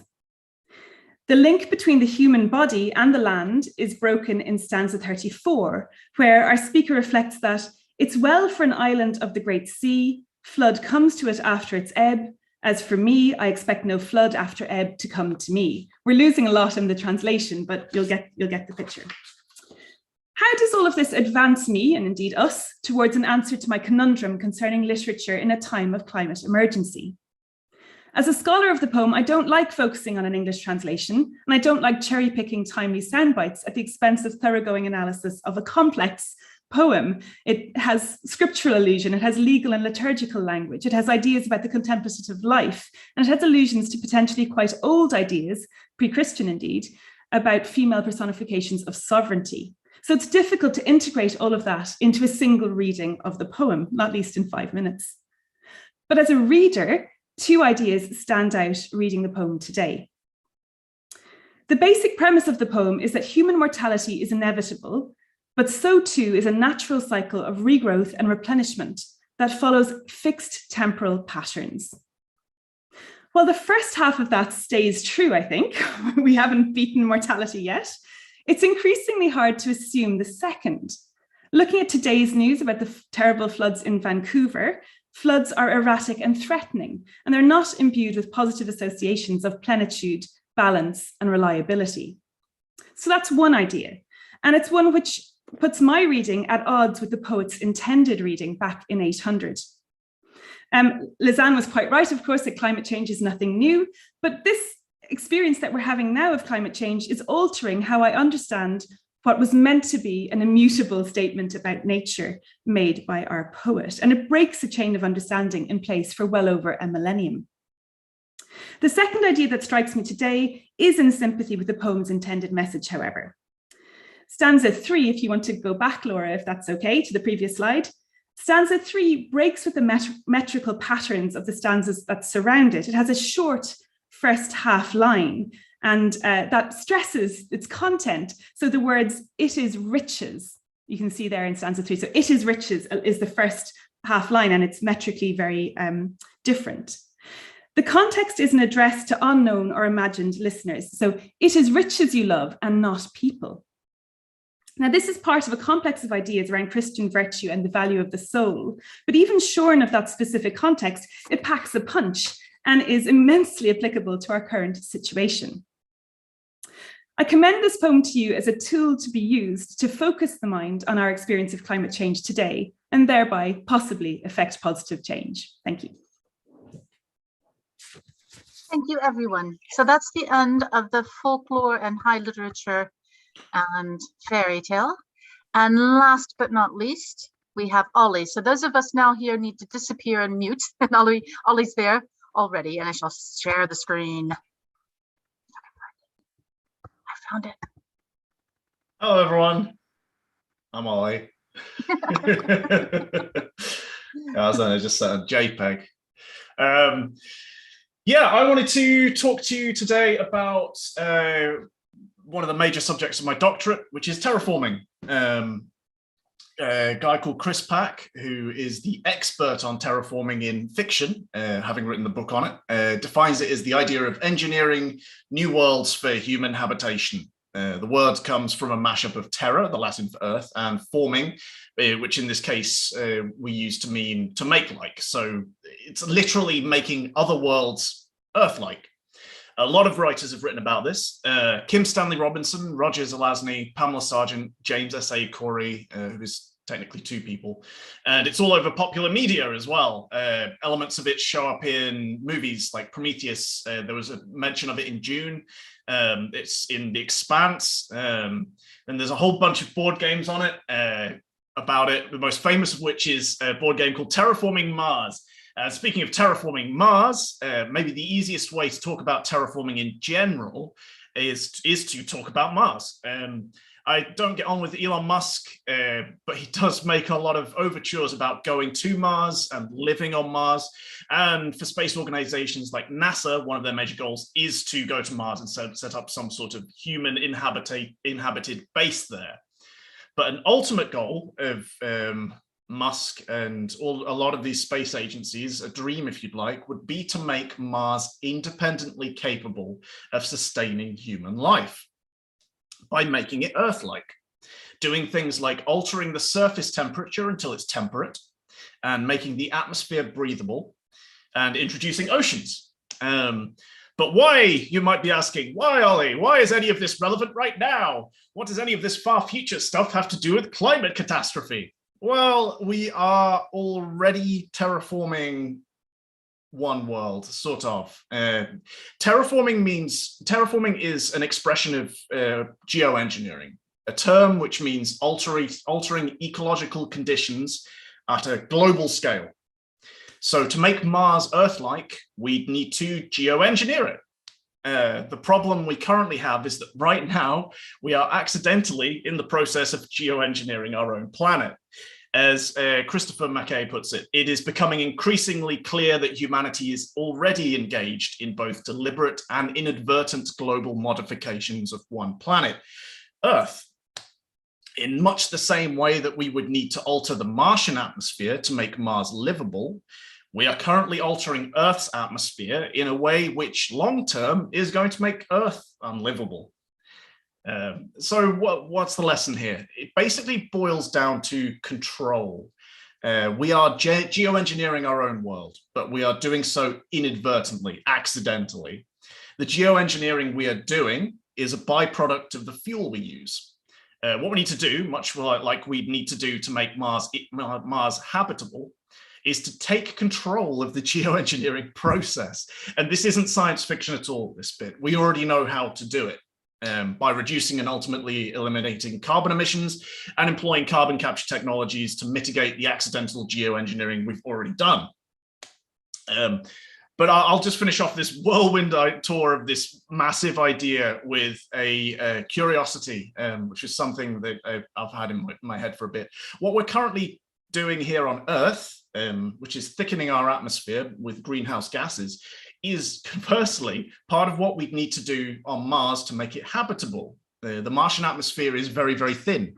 The link between the human body and the land is broken in stanza 34, where our speaker reflects that it's well for an island of the great sea, flood comes to it after its ebb. As for me, I expect no flood after ebb to come to me. We're losing a lot in the translation, but you'll get the picture. How does all of this advance me, and indeed us, towards an answer to my conundrum concerning literature in a time of climate emergency? As a scholar of the poem, I don't like focusing on an English translation, and I don't like cherry-picking timely soundbites at the expense of thoroughgoing analysis of a complex poem. It has scriptural allusion, it has legal and liturgical language, it has ideas about the contemplative life, and it has allusions to potentially quite old ideas, pre-Christian indeed, about female personifications of sovereignty. So it's difficult to integrate all of that into a single reading of the poem, not least in 5 minutes. But as a reader, 2 ideas stand out reading the poem today. The basic premise of the poem is that human mortality is inevitable, but so too is a natural cycle of regrowth and replenishment that follows fixed temporal patterns. While the first half of that stays true, I think, we haven't beaten mortality yet, it's increasingly hard to assume the second. Looking at today's news about the terrible floods in Vancouver, floods are erratic and threatening, and they're not imbued with positive associations of plenitude, balance, and reliability. So that's one idea, and it's one which puts my reading at odds with the poet's intended reading back in 800. Lizanne was quite right, of course, that climate change is nothing new, but this experience that we're having now of climate change is altering how I understand what was meant to be an immutable statement about nature made by our poet, and it breaks a chain of understanding in place for well over a millennium. The second idea that strikes me today is in sympathy with the poem's intended message, however. Stanza 3, if you want to go back, Laura, if that's okay, to the previous slide. Stanza 3 breaks with the metrical patterns of the stanzas that surround it. It has a short first half line, and that stresses its content. So the words, "it is riches," you can see there in stanza 3. So "it is riches" is the first half line, and it's metrically very different. The context is an address to unknown or imagined listeners. So "it is riches you love and not people." Now, this is part of a complex of ideas around Christian virtue and the value of the soul, but even shorn of that specific context, it packs a punch and is immensely applicable to our current situation. I commend this poem to you as a tool to be used to focus the mind on our experience of climate change today, and thereby possibly affect positive change. Thank you. Thank you, everyone. So that's the end of the folklore and high literature and fairy tale. And last but not least, we have Ollie. So those of us now here need to disappear and mute. And Ollie's there already, and I shall share the screen. I found it. Hello, everyone. I'm Ollie. I just set a JPEG. Yeah, I wanted to talk to you today about one of the major subjects of my doctorate, which is terraforming. A guy called Chris Pack, who is the expert on terraforming in fiction, having written the book on it, defines it as the idea of engineering new worlds for human habitation. The word comes from a mashup of terra, the Latin for earth, and forming, which in this case we use to mean to make like. So it's literally making other worlds Earth-like. A lot of writers have written about this. Kim Stanley Robinson, Roger Zelazny, Pamela Sargent, James S.A. Corey, who is technically two people. And it's all over popular media as well. Elements of it show up in movies like Prometheus. There was a mention of it in June. It's in The Expanse. And there's a whole bunch of board games on it about it. The most famous of which is a board game called Terraforming Mars. Speaking of terraforming Mars, maybe the easiest way to talk about terraforming in general is to talk about Mars. I don't get on with Elon Musk, but he does make a lot of overtures about going to Mars and living on Mars. And for space organizations like NASA, one of their major goals is to go to Mars and set up some sort of human inhabited base there. But an ultimate goal of Musk and a lot of these space agencies, a dream if you'd like, would be to make Mars independently capable of sustaining human life by making it Earth-like, doing things like altering the surface temperature until it's temperate and making the atmosphere breathable and introducing oceans. But why, you might be asking, why, Ollie? Why is any of this relevant right now? What does any of this far future stuff have to do with climate catastrophe? Well, we are already terraforming one world, sort of. Terraforming is an expression of geoengineering, a term which means altering ecological conditions at a global scale. So to make Mars Earth-like, we need to geoengineer it. The problem we currently have is that right now we are accidentally in the process of geoengineering our own planet. As Christopher Mackay puts it, it is becoming increasingly clear that humanity is already engaged in both deliberate and inadvertent global modifications of one planet, Earth. In much the same way that we would need to alter the Martian atmosphere to make Mars livable, we are currently altering Earth's atmosphere in a way which long-term is going to make Earth unlivable. So what's the lesson here? It basically boils down to control. We are geoengineering our own world, but we are doing so inadvertently, accidentally. The geoengineering we are doing is a byproduct of the fuel we use. What we need to do, much like we need to do to make Mars habitable, is to take control of the geoengineering process. And this isn't science fiction at all, this bit. We already know how to do it. By reducing and ultimately eliminating carbon emissions and employing carbon capture technologies to mitigate the accidental geoengineering we've already done. But I'll just finish off this whirlwind tour of this massive idea with a curiosity, which is something that I've had in my head for a bit. What we're currently doing here on Earth, which is thickening our atmosphere with greenhouse gases, is conversely part of what we need to do on Mars to make it habitable. The Martian atmosphere is very, very thin.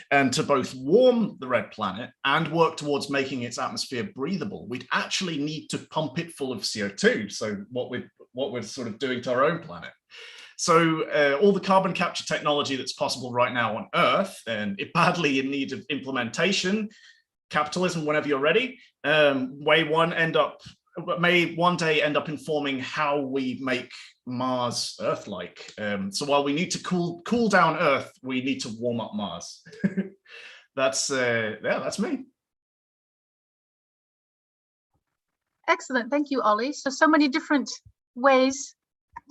And to both warm the red planet and work towards making its atmosphere breathable, we'd actually need to pump it full of CO2. So what we're sort of doing to our own planet. So all the carbon capture technology that's possible right now on Earth, and it badly in need of implementation, capitalism whenever you're ready, may one day end up informing how we make Mars Earth-like. So while we need to cool down Earth, we need to warm up Mars. That's me. Excellent, thank you, Ollie. So many different ways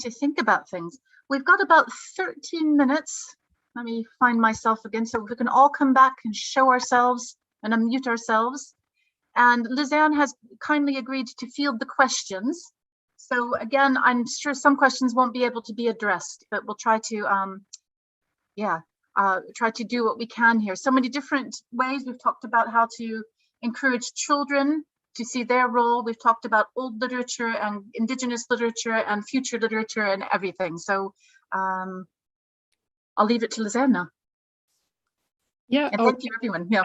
to think about things. We've got about 13 minutes. Let me find myself again so we can all come back and show ourselves and unmute ourselves. And Lizanne has kindly agreed to field the questions. So again, I'm sure some questions won't be able to be addressed, but we'll try to, try to do what we can here. So many different ways. We've talked about how to encourage children to see their role. We've talked about old literature and indigenous literature and future literature and everything. So I'll leave it to Lizanne now. Yeah. And thank you, everyone. Yeah.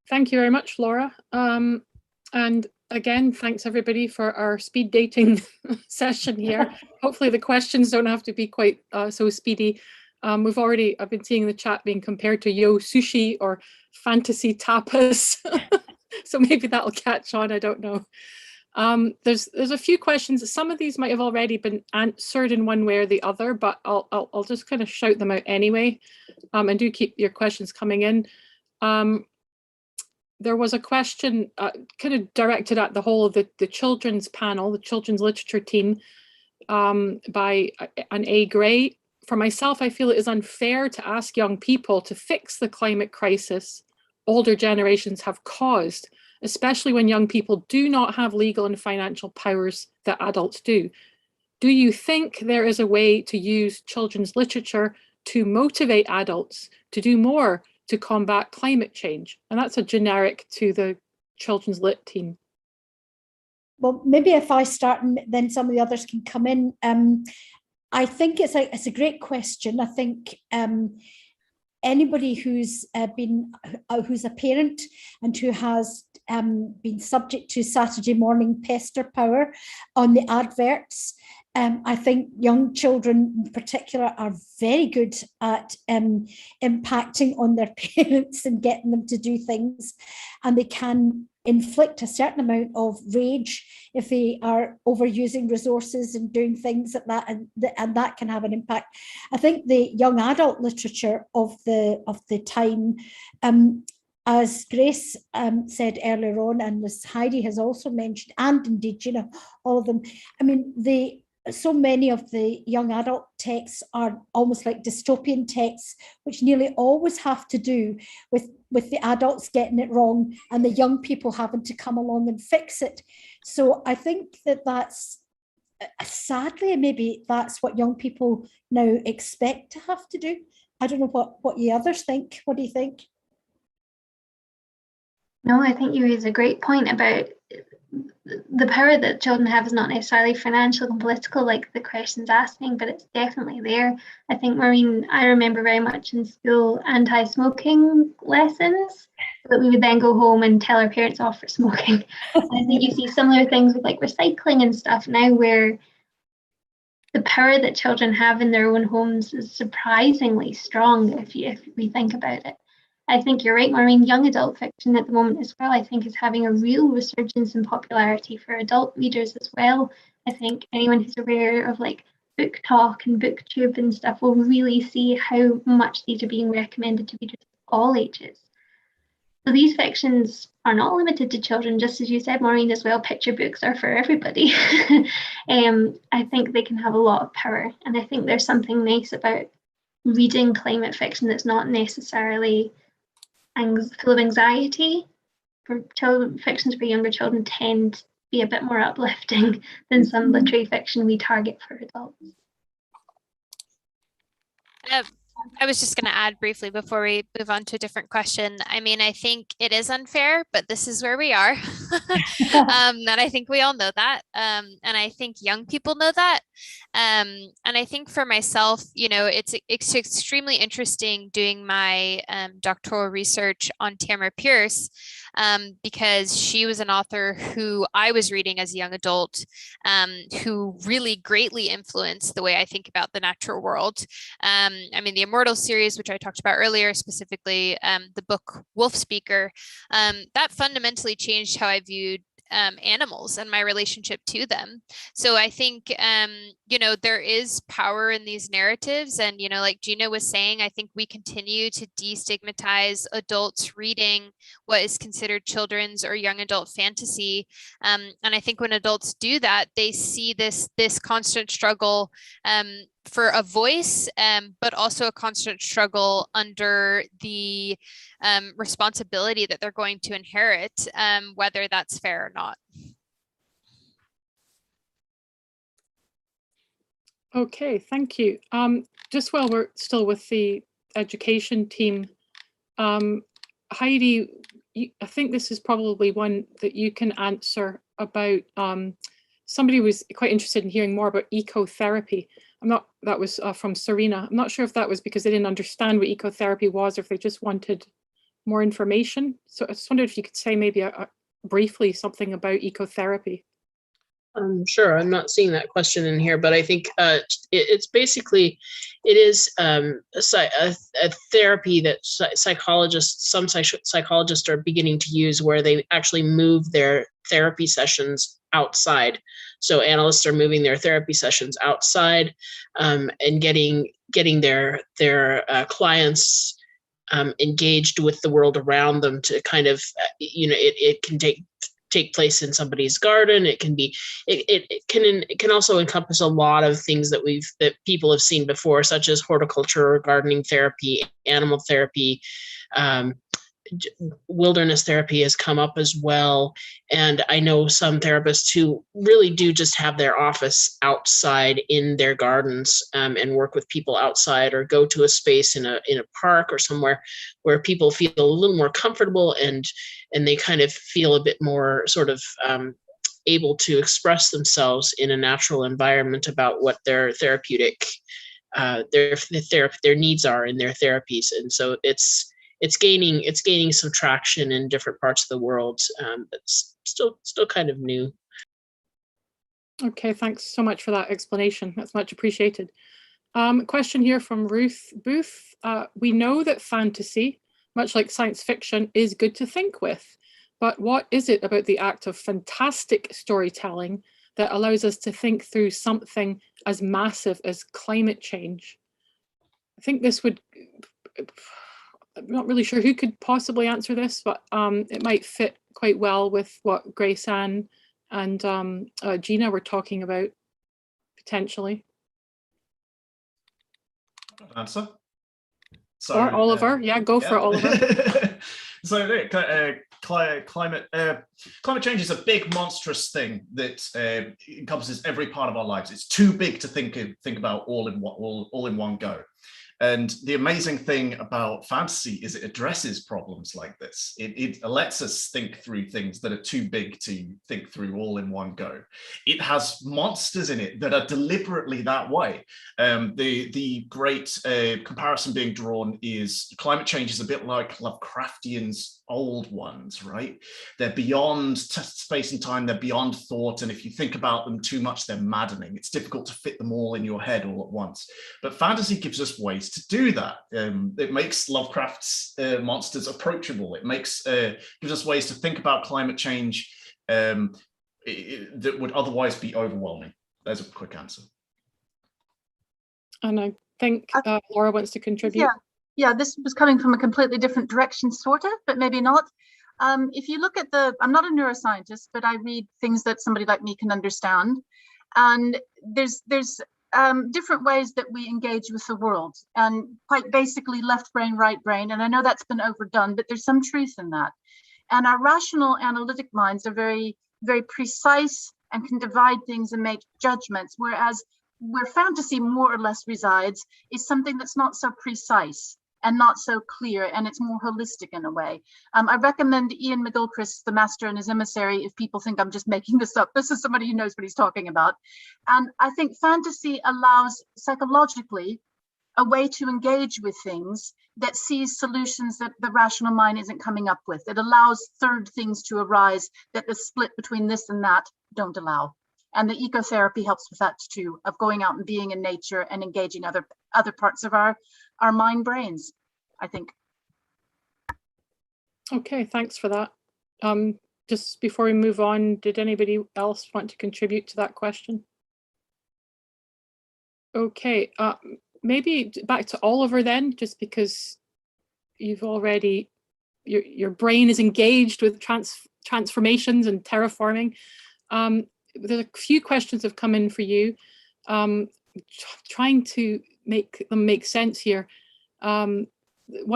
Thank you very much, Laura. And again, thanks everybody for our speed dating session here. Hopefully the questions don't have to be quite so speedy. I've been seeing the chat being compared to yo sushi or fantasy tapas. So maybe that'll catch on, I don't know. There's a few questions. Some of these might have already been answered in one way or the other, but I'll just kind of shout them out anyway. And do keep your questions coming in. There was a question kind of directed at the whole of the children's panel, the children's literature team, by an A. Gray. For myself, I feel it is unfair to ask young people to fix the climate crisis older generations have caused, especially when young people do not have legal and financial powers that adults do. Do you think there is a way to use children's literature to motivate adults to do more to combat climate change? And that's a generic to the children's lit team. Well, maybe if I start and then some of the others can come in. I think it's a great question. I think anybody who's who's a parent and who has been subject to Saturday morning pester power on the adverts, I think young children in particular are very good at impacting on their parents and getting them to do things, and they can inflict a certain amount of rage if they are overusing resources and doing things like that, and that can have an impact. I think the young adult literature of the time, as Grace said earlier on, and as Heidi has also mentioned, and indeed, you know, all of them, I mean, so many of the young adult texts are almost like dystopian texts, which nearly always have to do with the adults getting it wrong and the young people having to come along and fix it. So I think that's, sadly, maybe that's what young people now expect to have to do. I don't know what you others think. What do you think? No, I think you raise a great point about the power that children have is not necessarily financial and political, like the question's asking, but it's definitely there. I think, Maureen, I remember very much in school anti-smoking lessons, so that we would then go home and tell our parents off for smoking. I think you see similar things with like recycling and stuff now, where the power that children have in their own homes is surprisingly strong if we think about it. I think you're right, Maureen. Young adult fiction at the moment as well, I think, is having a real resurgence in popularity for adult readers as well. I think anyone who's aware of like Book Talk and BookTube and stuff will really see how much these are being recommended to readers of all ages. So these fictions are not limited to children, just as you said, Maureen, as well. Picture books are for everybody. I think they can have a lot of power, and I think there's something nice about reading climate fiction that's not necessarily full of anxiety. For children, fictions for younger children tend to be a bit more uplifting than some literary fiction we target for adults. I was just going to add briefly before we move on to a different question. I mean, I think it is unfair, but this is where we are. And I think we all know that. And I think young people know that. And I think for myself, you know, it's extremely interesting doing my doctoral research on Tamara Pierce, because she was an author who I was reading as a young adult, who really greatly influenced the way I think about the natural world. I mean, the Immortal series, which I talked about earlier, specifically the book Wolf Speaker, that fundamentally changed how I viewed animals and my relationship to them. So I think, you know, there is power in these narratives. And, you know, like Gina was saying, I think we continue to destigmatize adults reading what is considered children's or young adult fantasy. And I think when adults do that, they see this constant struggle for a voice, but also a constant struggle under the responsibility that they're going to inherit, whether that's fair or not. Okay, thank you. Just while we're still with the education team, Heidi, I think this is probably one that you can answer about. Somebody was quite interested in hearing more about ecotherapy. That was from Serena. I'm not sure if that was because they didn't understand what ecotherapy was or if they just wanted more information. So I just wondered if you could say maybe briefly something about ecotherapy. Sure, I'm not seeing that question in here, but I think it's basically, it is a therapy that some psychologists are beginning to use, where they actually move their therapy sessions outside. So analysts are moving their therapy sessions outside, and getting their clients engaged with the world around them to kind of, you know, it can take place in somebody's garden. It can be, it can also encompass a lot of things that people have seen before, such as horticulture, gardening therapy, animal therapy, wilderness therapy has come up as well. And I know some therapists who really do just have their office outside in their gardens, and work with people outside, or go to a space in a park or somewhere where people feel a little more comfortable and they kind of feel a bit more sort of able to express themselves in a natural environment about what their therapeutic their needs are in their therapies. And so it's gaining some traction in different parts of the world. It's still kind of new. Okay, thanks so much for that explanation. That's much appreciated. Question here from Ruth Booth. We know that fantasy, much like science fiction, is good to think with, but what is it about the act of fantastic storytelling that allows us to think through something as massive as climate change? I think this would, I'm not really sure who could possibly answer this, but it might fit quite well with what Grace Ann and Gina were talking about, potentially. Answer. So, or Oliver, yeah, go for it, Oliver. So climate change is a big, monstrous thing that encompasses every part of our lives. It's too big to think about all in one go. And the amazing thing about fantasy is it addresses problems like this. It lets us think through things that are too big to think through all in one go. It has monsters in it that are deliberately that way. The great comparison being drawn is climate change is a bit like Lovecraftian's old ones, right? They're beyond space and time, they're beyond thought, and if you think about them too much, they're maddening. It's difficult to fit them all in your head all at once. But fantasy gives us ways to do that. It makes Lovecraft's monsters approachable. It makes gives us ways to think about climate change that would otherwise be overwhelming. There's a quick answer. And I think Laura wants to contribute. Yeah, this was coming from a completely different direction, sort of, but maybe not. If you look at I'm not a neuroscientist, but I read things that somebody like me can understand. And there's different ways that we engage with the world, and quite basically left brain, right brain. And I know that's been overdone, but there's some truth in that. And our rational analytic minds are very, very precise and can divide things and make judgments, whereas where fantasy more or less resides is something that's not so precise and not so clear, and it's more holistic in a way. I recommend Ian McGilchrist, The Master and His Emissary, if people think I'm just making this up. This is somebody who knows what he's talking about. And I think fantasy allows psychologically a way to engage with things that sees solutions that the rational mind isn't coming up with. It allows third things to arise that the split between this and that don't allow. And the ecotherapy helps with that too, of going out and being in nature and engaging other parts of our mind brains, I think. Okay, thanks for that. Just before we move on, did anybody else want to contribute to that question? Okay, maybe back to Oliver then, just because you've already, your brain is engaged with transformations and terraforming. There's a few questions have come in for you, trying to make them make sense here. One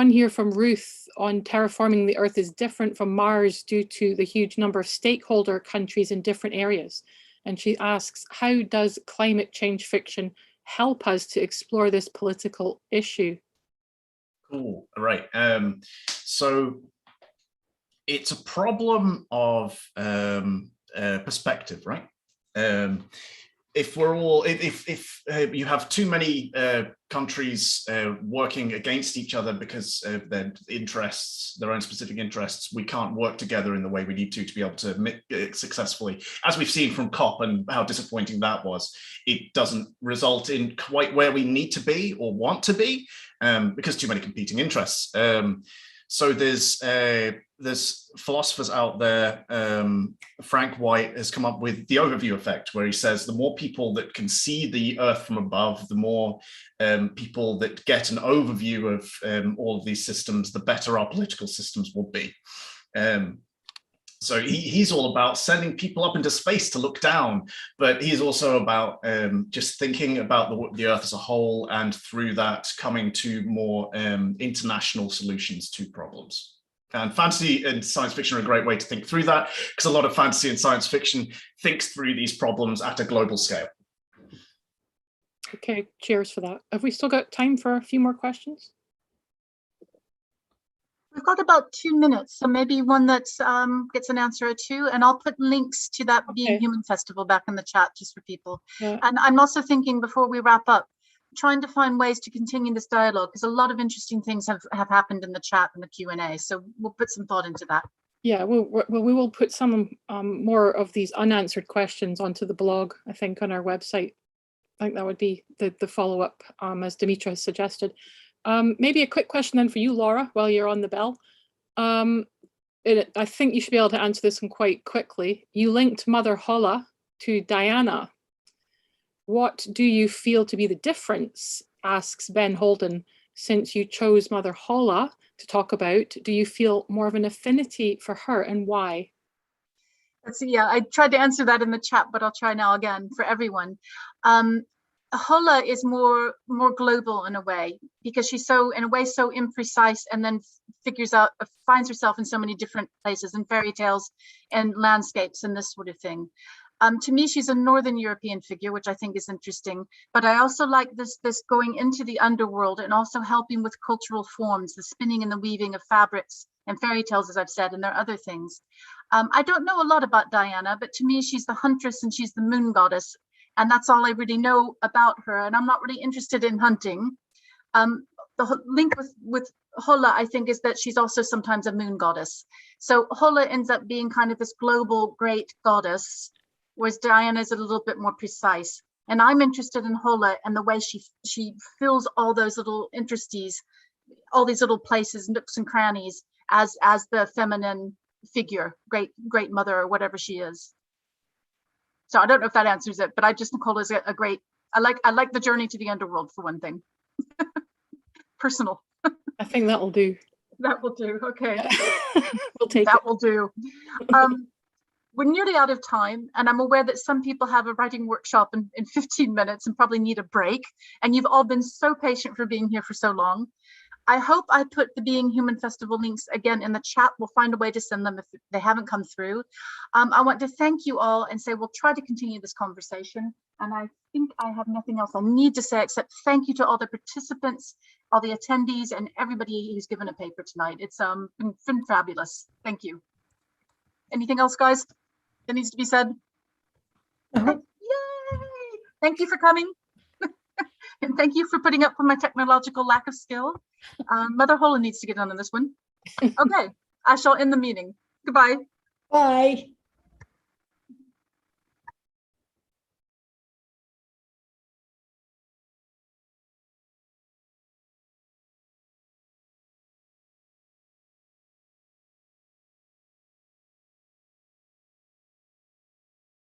here from Ruth on terraforming the Earth is different from Mars due to the huge number of stakeholder countries in different areas. And she asks, how does climate change fiction help us to explore this political issue? Cool, right. So it's a problem of perspective, right? If you have too many countries working against each other because of their interests, their own specific interests, we can't work together in the way we need to be able to successfully. As we've seen from COP and how disappointing that was, it doesn't result in quite where we need to be or want to be because too many competing interests. So there's philosophers out there. Frank White has come up with the overview effect, where he says the more people that can see the Earth from above, the more people that get an overview of all of these systems, the better our political systems will be. So he's all about sending people up into space to look down, but he's also about just thinking about the Earth as a whole, and through that coming to more international solutions to problems. And fantasy and science fiction are a great way to think through that, because a lot of fantasy and science fiction thinks through these problems at a global scale. Okay, cheers for that. Have we still got time for a few more questions? We've got about 2 minutes, so maybe one that gets an answer or two, and I'll put links to that Being Human Festival back in the chat just for people. Yeah. And I'm also thinking, before we wrap up, trying to find ways to continue this dialogue, because a lot of interesting things have happened in the chat and the Q&A, so we'll put some thought into that. Yeah, we will put some more of these unanswered questions onto the blog, I think, on our website. I think that would be the follow-up, as Dimitra has suggested. Maybe a quick question then for you, Laura, while you're on the bell. I think you should be able to answer this one quite quickly. You linked Mother Holla to Diana. What do you feel to be the difference, asks Ben Holden, since you chose Mother Holla to talk about? Do you feel more of an affinity for her, and why? Yeah, I tried to answer that in the chat, but I'll try now again for everyone. Holla is more global in a way, because she's so imprecise, and then finds herself in so many different places and fairy tales and landscapes and this sort of thing. To me, she's a Northern European figure, which I think is interesting. But I also like this going into the underworld and also helping with cultural forms, the spinning and the weaving of fabrics and fairy tales, as I've said, and there are other things. I don't know a lot about Diana, but to me, she's the huntress and she's the moon goddess. And that's all I really know about her. And I'm not really interested in hunting. The link with Holla, I think, is that she's also sometimes a moon goddess. So Holla ends up being kind of this global great goddess, whereas Diana is a little bit more precise. And I'm interested in Holla and the way she fills all those little interstices, all these little places, nooks and crannies, as the feminine figure, great mother or whatever she is. So I don't know if that answers it, but I just think Holla is a great. I like the journey to the underworld for one thing. Personal. I think that'll do. That will do. Okay. We'll take that it. will do. We're nearly out of time, and I'm aware that some people have a writing workshop in 15 minutes and probably need a break. And you've all been so patient for being here for so long. I hope I put the Being Human Festival links again in the chat. We'll find a way to send them if they haven't come through. I want to thank you all and say we'll try to continue this conversation. And I think I have nothing else I need to say except thank you to all the participants, all the attendees, and everybody who's given a paper tonight. It's been fabulous. Thank you. Anything else, guys, that needs to be said? Okay. Yay! Thank you for coming. And thank you for putting up with my technological lack of skill. Mother Holla needs to get on this one. Okay, I shall end the meeting. Goodbye. Bye.